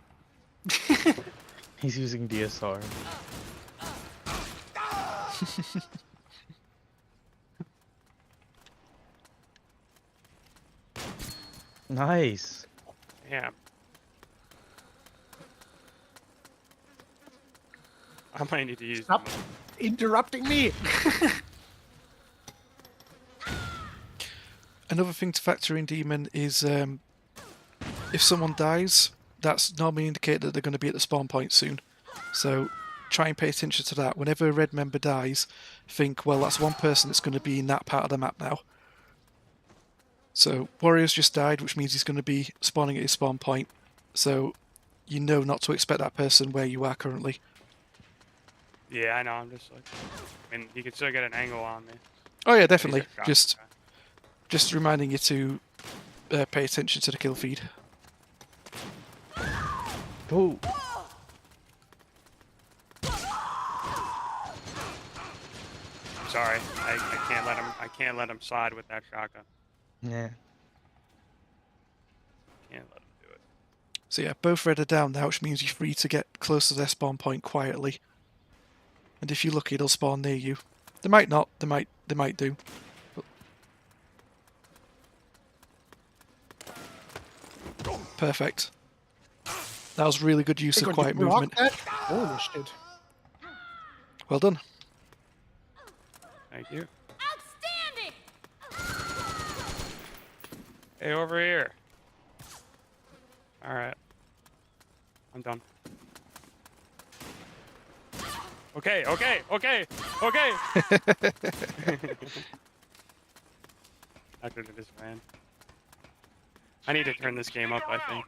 He's using DSR. Nice. Yeah. I might need to use. Stop interrupting me. Another thing to factor in, Demon, is if someone dies, that's normally indicate that they're going to be at the spawn point soon. So try and pay attention to that. Whenever a red member dies, think, well, that's one person that's going to be in that part of the map now. So Warrior's just died, which means he's going to be spawning at his spawn point. So you know not to expect that person where you are currently. Yeah, I know. I'm just like, I mean, he could still get an angle on me. Oh yeah, He's a definitely. shot guy. Just reminding you to pay attention to the kill feed. Oh. Sorry, I can't let him. I can't let him slide with that shotgun. Yeah. Can't let him do it. So yeah, both red are down now, which means you're free to get close to their spawn point quietly. And if you're lucky, they'll spawn near you. They might not. They might do. But... Perfect. That was really good use of quiet movement. Holy shit. Well done. Thank you. Outstanding! Hey, over here. All right. I'm done. Okay, okay, okay, okay. After this man. I need to turn this game up, I think.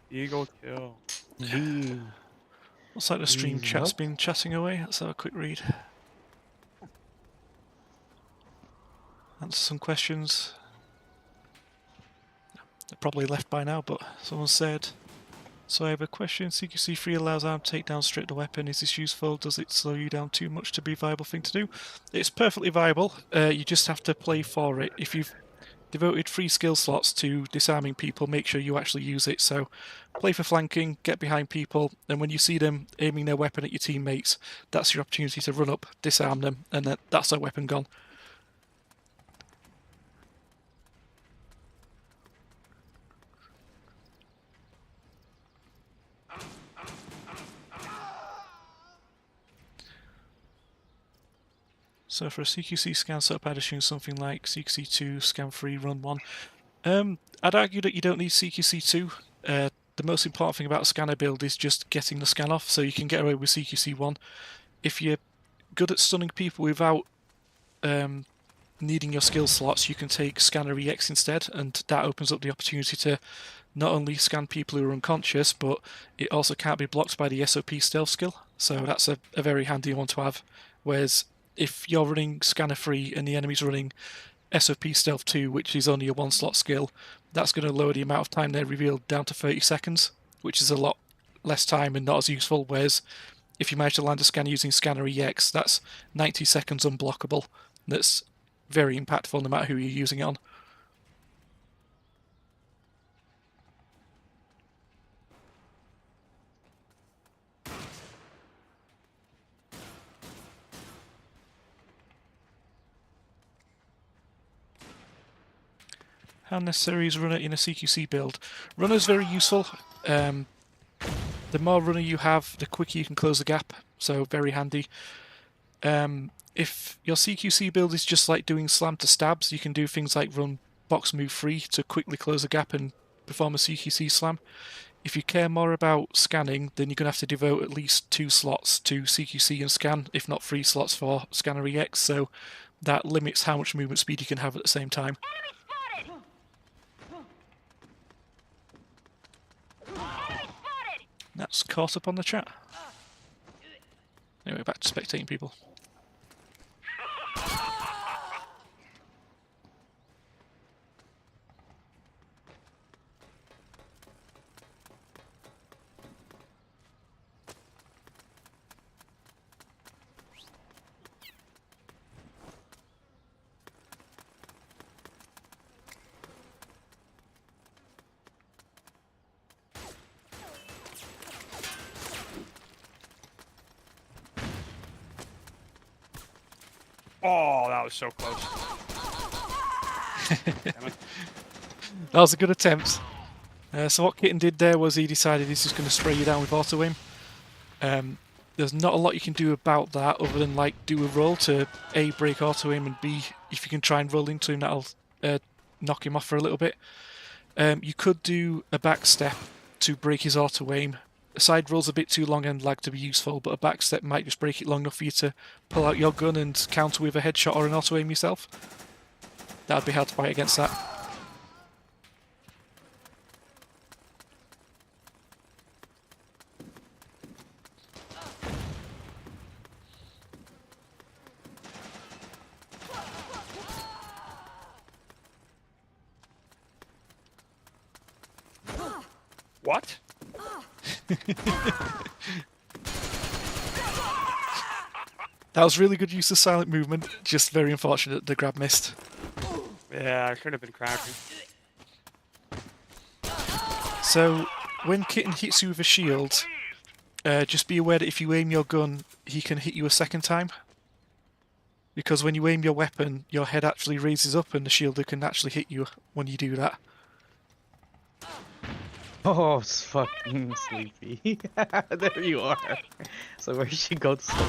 Eagle kill. Gee. Looks like the stream Easy chat's up. been chatting away. Let's have a quick read. Answer some questions. They're probably left by now, but someone said, so I have a question. CQC 3 allows arm to take down straight the weapon. Is this useful? Does it slow you down too much to be a viable thing to do? It's perfectly viable. You just have to play for it. If you've devoted 3 skill slots to disarming people, make sure you actually use it. So play for flanking, get behind people, and when you see them aiming their weapon at your teammates, that's your opportunity to run up, disarm them, and then that's their weapon gone. So for a CQC scan setup, I'd assume something like CQC 2, scan 3, run 1. I'd argue that you don't need CQC 2. The most important thing about a scanner build is just getting the scan off, so you can get away with CQC 1. If you're good at stunning people without needing your skill slots, you can take scanner EX instead, and that opens up the opportunity to not only scan people who are unconscious, but it also can't be blocked by the SOP stealth skill. So that's a very handy one to have. Whereas if you're running scanner 3 and the enemy's running SOP stealth 2, which is only a 1-slot skill, that's going to lower the amount of time they're revealed down to 30 seconds, which is a lot less time and not as useful. Whereas if you manage to land a scan using scanner EX, that's 90 seconds unblockable. That's very impactful no matter who you're using it on. How necessary is runner in a CQC build? Runner's very useful. The more runner you have, the quicker you can close the gap, so very handy. If your CQC build is just like doing slam to stabs, you can do things like run box move 3 to quickly close a gap and perform a CQC slam. If you care more about scanning, then you're going to have to devote at least 2 slots to CQC and scan, if not 3 slots for scanner EX, so that limits how much movement speed you can have at the same time. That's caught up on the chat. Anyway, back to spectating people. Oh, that was so close. That was a good attempt. So what Kitten did there was he decided he's just going to spray you down with auto aim. There's not a lot you can do about that other than like do a roll to A, break auto aim, and B, if you can try and roll into him, that'll knock him off for a little bit. You could do a back step to break his auto aim. A side roll's a bit too long and lag to be useful, but a back step might just break it long enough for you to pull out your gun and counter with a headshot or an auto aim yourself. That'd be hard to fight against that. What? That was really good use of silent movement, just very unfortunate the grab missed. Yeah, I should have been crouching. So, when Kitten hits you with a shield, just be aware that if you aim your gun, he can hit you a second time. Because when you aim your weapon, your head actually raises up and the shielder can actually hit you when you do that. Oh, it's fucking sleepy. There you are. So where she go to sleep?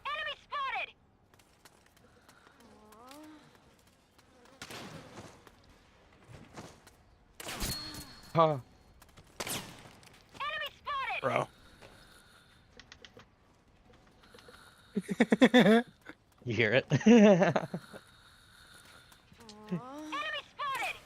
Enemy spotted! Huh. Enemy spotted! Bro. You hear it? Enemy spotted!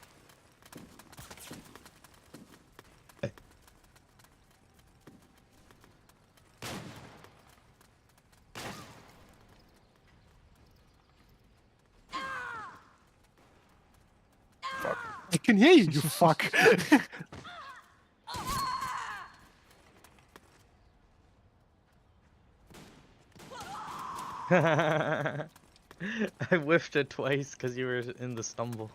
I can hear you, you fuck. I whiffed it twice because you were in the stumble.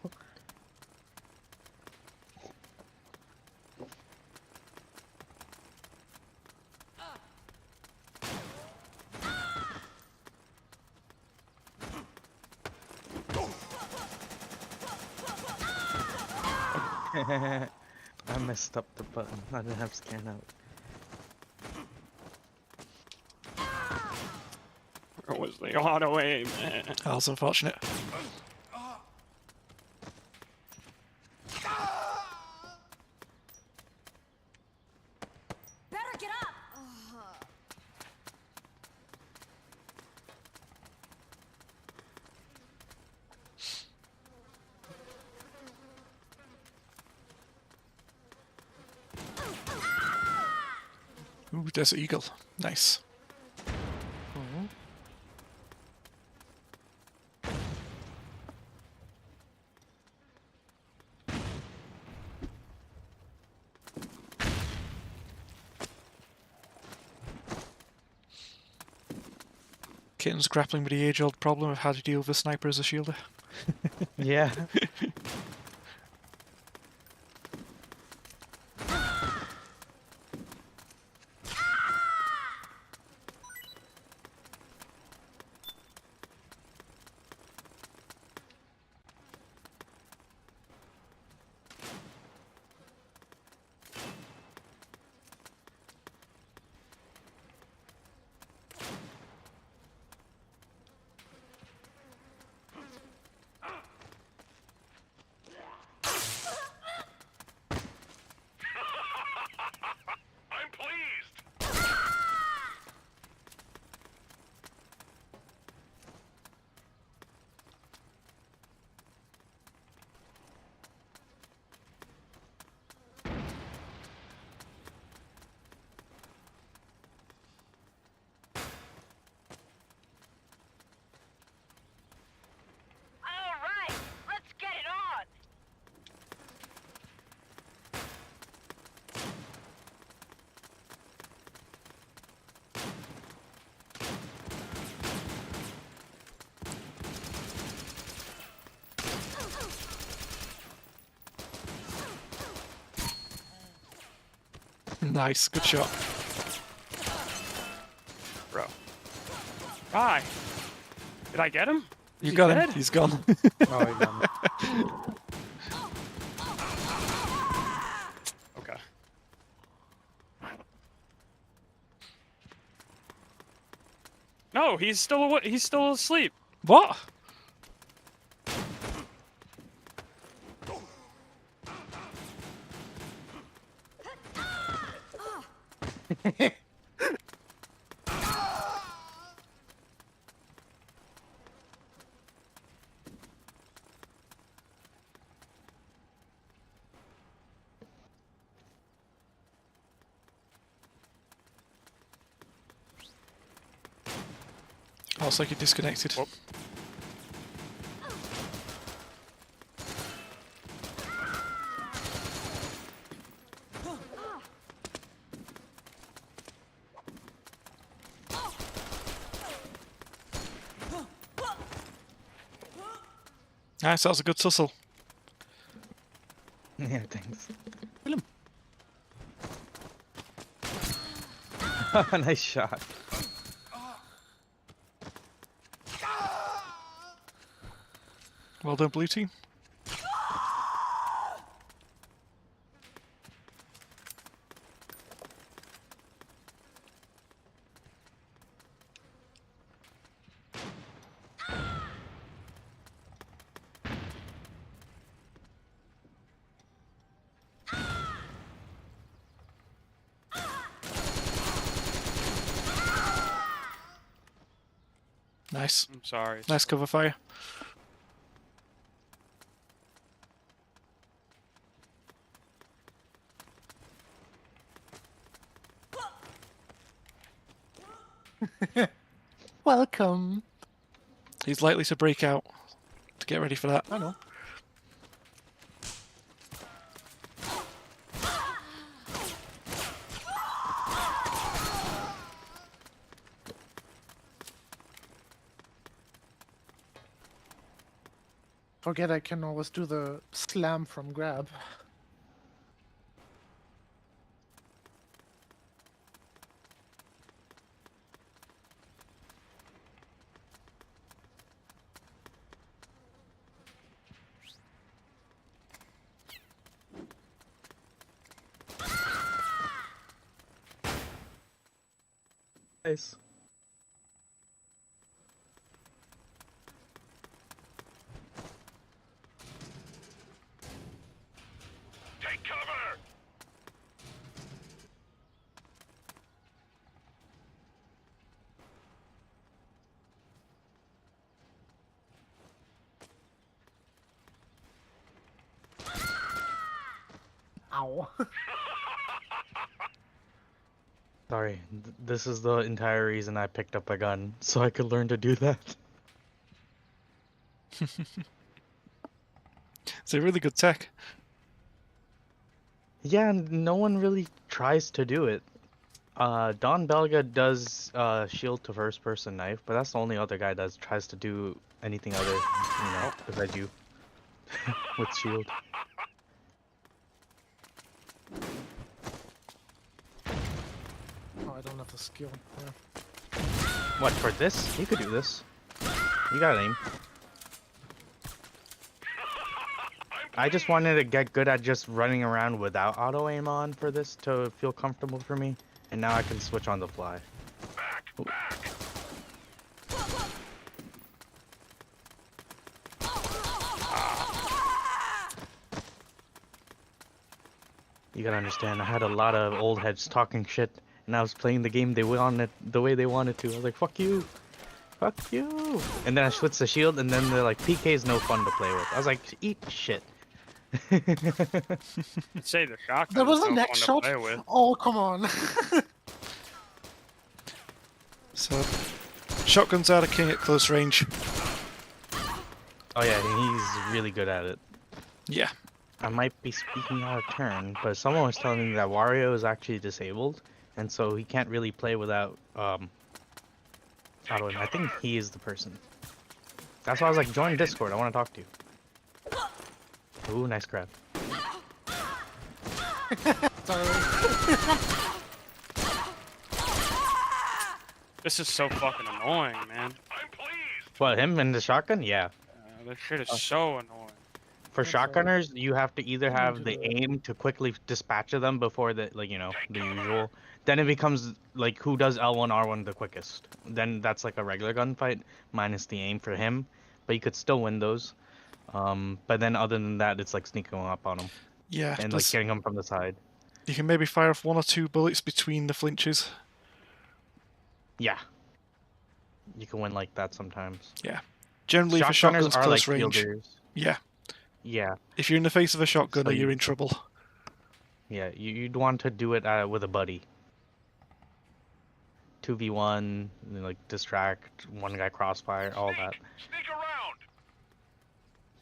I messed up the button. I didn't have scan out. Where was the auto aim? That was unfortunate. Better get up! Ooh, Desert Eagle. Nice. Mhm. Kitten's grappling with the age-old problem of how to deal with a sniper as a shielder. Yeah. I'm pleased. All right, let's get it on. Nice, good shot. Bro. Hi. Did I get him? Is You he got him. dead? He's gone. Oh, he got me. Okay. No, he's still asleep. What? Oh, it's like it disconnected. Whoop. Nice, that was a good tussle. Yeah, thanks. Kill him. Nice shot. Well done, blue team. Nice. I'm sorry. Nice cover fire. Welcome. He's likely to break out. To get ready for that. I know. Forget I can always do the slam from grab. Nice. Take cover. Ow. Sorry, this is the entire reason I picked up a gun, so I could learn to do that. It's a really good tech. Yeah, no one really tries to do it. Don Belga does shield to first person knife, but that's the only other guy that tries to do anything other, besides you with shield. Oh, I don't have the skill. Yeah. What, for this? You could do this. You got aim. I just wanted to get good at just running around without auto aim on for this to feel comfortable for me, and now I can switch on the fly. Ooh. You gotta understand, I had a lot of old heads talking shit, and I was playing the game they wanted, the way they wanted to. I was like, fuck you! Fuck you! And then I switched the shield, and then they're like, PK is no fun to play with. I was like, eat shit. I'd say the shotgun. There was is a no neck fun to shot. play with. Oh, come on. So, shotguns are the king at close range. Oh yeah, he's really good at it. Yeah. I might be speaking out of turn, but someone was telling me that Wario is actually disabled, and so he can't really play without auto aim. I think he is the person. That's why I was like, join Discord, I want to talk to you. Ooh, nice grab. Sorry. This is so fucking annoying, man. I'm pleased. What, him and the shotgun? Yeah. This shit is so annoying. For That's all right. shotgunners, you have to either You can have do the that. aim to quickly dispatch them before the, like, the usual. Then it becomes, like, who does L1, R1 the quickest. Then that's like a regular gunfight, minus the aim for him. But you could still win those. But then other than that, it's like sneaking up on them. Yeah. And, like, getting them from the side. You can maybe fire off 1 or 2 bullets between the flinches. Yeah. You can win like that sometimes. Generally, for shotguns Shotgunners are like close range. fielders. Yeah. Yeah. If you're in the face of a shotgunner, So you're you- in trouble. Yeah, you'd want to do it with a buddy. 2v1, like distract, one guy crossfire, all that. Sneak around.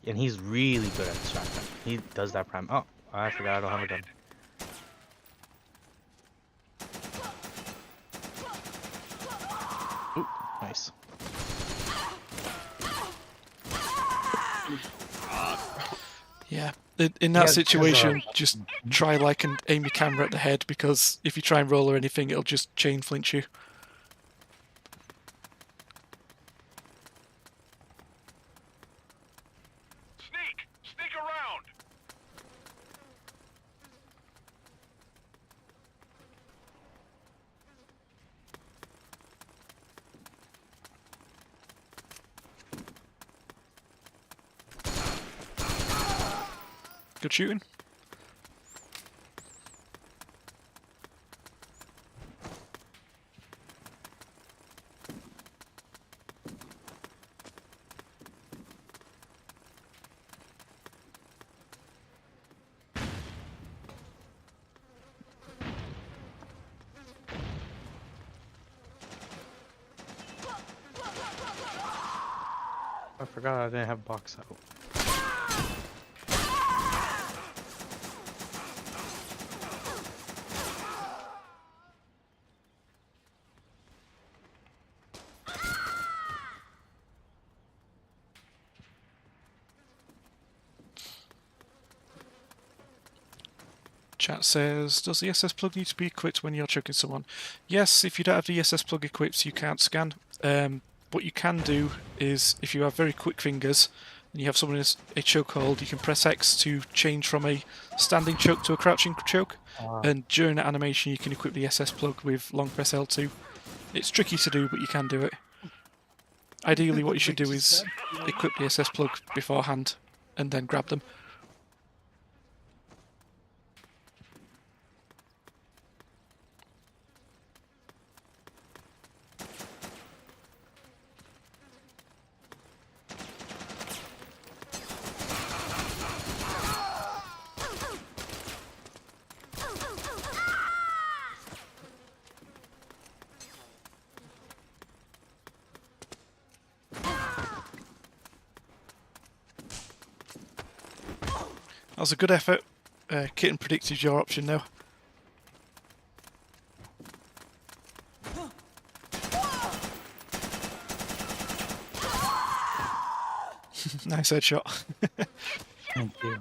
And he's really good at shotgun. He does that prime. Oh, I forgot I don't have a gun. Ooh, nice. Yeah. In that Yeah, 'cause, situation, just try like and aim your camera at the head, because if you try and roll or anything, it'll just chain flinch you. Sneak around. Good shooting. I forgot I didn't have box out. Chat says, does the SS plug need to be equipped when you're choking someone? Yes, if you don't have the SS plug equipped, you can't scan. What you can do is, if you have very quick fingers and you have someone in a chokehold, you can press X to change from a standing choke to a crouching choke. And during that animation, you can equip the SS plug with long press L2. It's tricky to do, but you can do it. Ideally, what you should do is equip the SS plug beforehand and then grab them. That was a good effort. Kitten predicted your option now. Nice headshot. Thank you.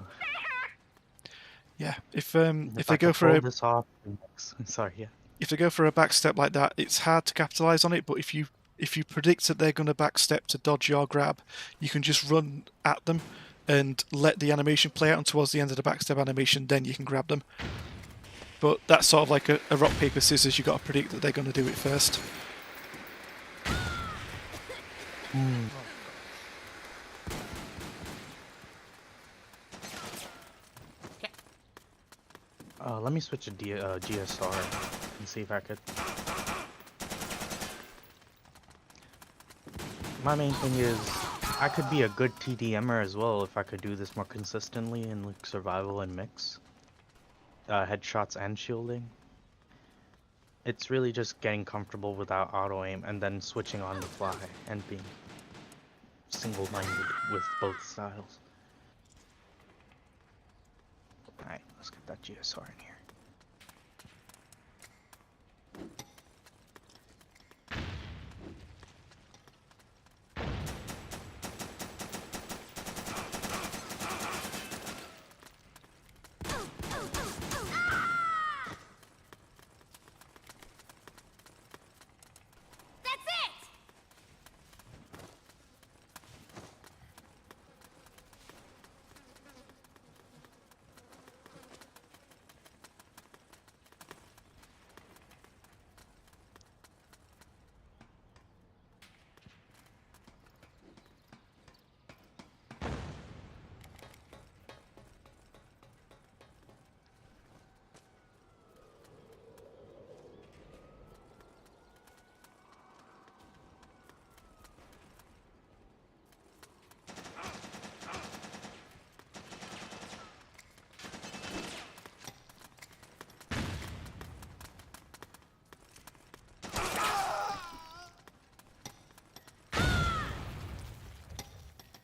Yeah, if I they go could for pull a this off. Sorry, yeah. if they go for a backstep like that, it's hard to capitalize on it. But if you predict that they're going to backstep to dodge your grab, you can just run at them and let the animation play out, and towards the end of the backstep animation, then you can grab them. But that's sort of like a rock paper scissors. You got to predict that they're going to do it first. Let me switch to GSR and see if I could. My main thing is I could be a good TDMer as well if I could do this more consistently in like survival and mix. Headshots and shielding. It's really just getting comfortable without auto aim and then switching on the fly and being single-minded with both styles. Alright, let's get that GSR in here. That's it!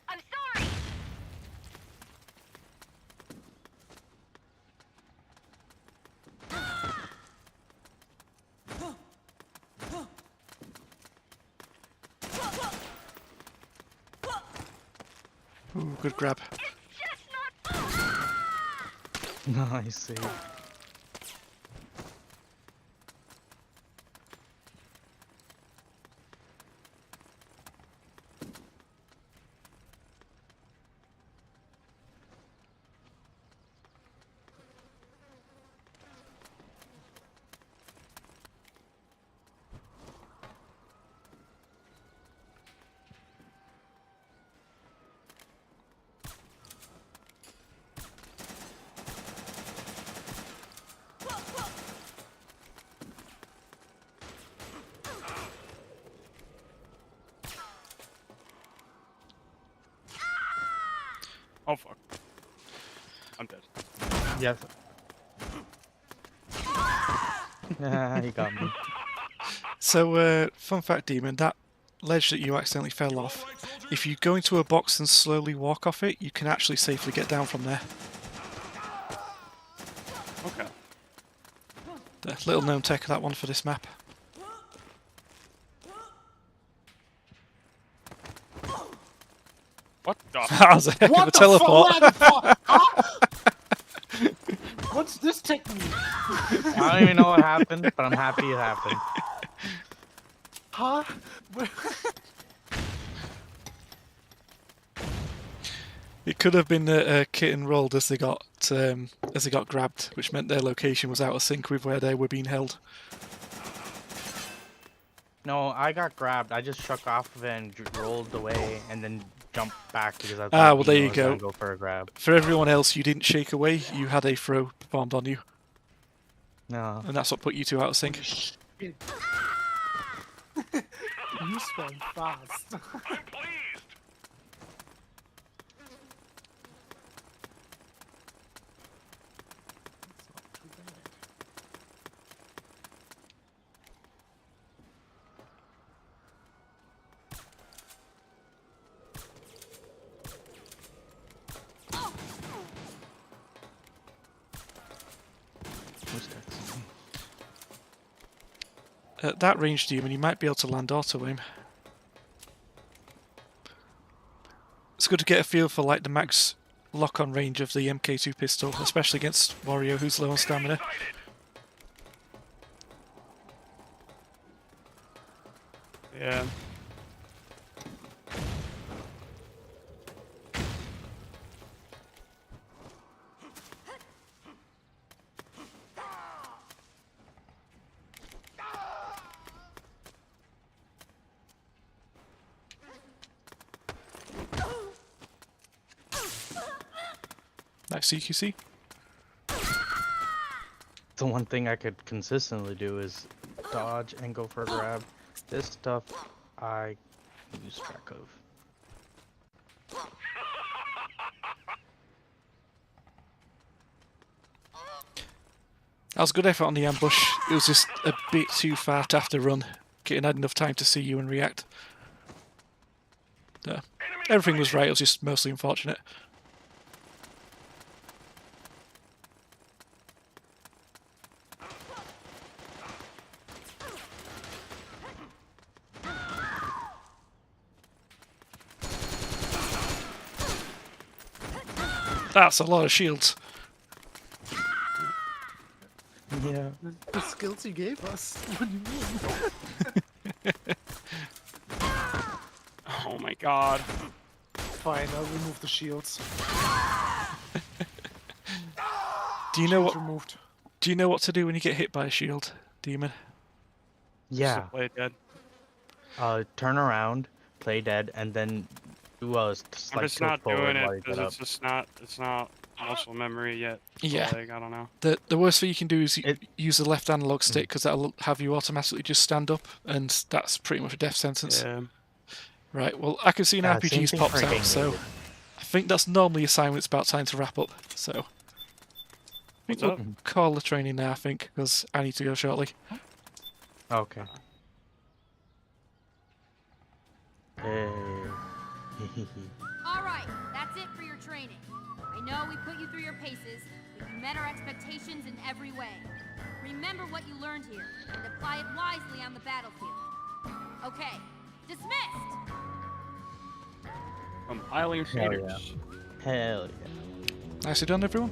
I'm sorry! Ooh, good grab. It's just not... Nice save. Oh fuck. I'm dead. Yes. He got me. So, fun fact, Demon, that ledge that you accidentally fell off, if you go into a box and slowly walk off it, you can actually safely get down from there. Okay. The little known tech of that one for this map. What the? That was a heck of a What the teleport. fuck? Where the fuck? Huh? What's this technique? I don't even know what happened, but I'm happy it happened. Huh? Where- It could have been kitten rolled as they got grabbed, which meant their location was out of sync with where they were being held. No, I got grabbed. I just shook off of it and rolled away and then jumped back because I thought Ah, well, there Dino you was gonna go. go for a grab. For everyone else, you didn't shake away. You had a throw performed on you, No. and that's what put you two out of sync. Shit. You spun fast. I'm pleased. It's not too bad. At that range, Demon, you might be able to land auto aim. It's good to get a feel for like the max lock-on range of the MK2 pistol, especially against Wario, who's low on stamina. Yeah. Nice CQC. The one thing I could consistently do is dodge and go for a grab. This stuff I lose track of. That was good effort on the ambush. It was just a bit too far to have to run. Getting had enough time to see you and react. Everything was right, it was just mostly unfortunate. That's a lot of shields. Yeah. The skills you gave us. What do you mean? Oh my god. Fine, I'll remove the shields. Do you know Shields what? removed. Do you know what to do when you get hit by a shield, Demon? Yeah. Play dead. Turn around, play dead, and then do I'm like just tilt not forward doing while it you because get it's just not. It's not muscle memory yet. Yeah. Like, I don't know. The worst thing you can do is It- use the left analog stick because that'll have you automatically just stand up, and that's pretty much a death sentence. Yeah. Right. Well, I can see an Same RPG's thing popped for out, game so mode. I think that's normally a sign when it's about time to wrap up. So I think What's we'll up? call the training now. I think because I need to go shortly. Okay. Hey. All right, that's it for your training. I know we put you through your paces, but you met our expectations in every way. Remember what you learned here, and apply it wisely on the battlefield. Okay, dismissed! Compiling Hell yeah. shaders. Hell yeah. Nicely done, everyone.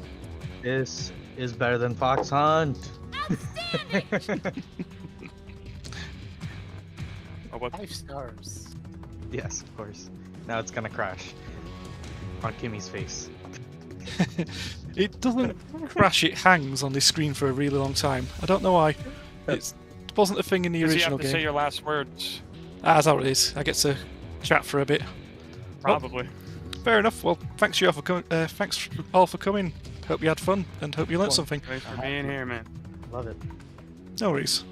This is better than Fox Hunt. Outstanding! Oh, what? 5 stars. Yes, of course. Now it's gonna crash on Kimmy's face. It doesn't crash, it hangs on this screen for a really long time. I don't know why. It wasn't a thing in the Because you original have to game. say your last words. That's how it is. I get to chat for a bit. Probably. Fair enough. Well, thanks you all for thanks all for coming. Hope you had fun and hope you learnt something. Thanks for being here, man. Love it. No worries.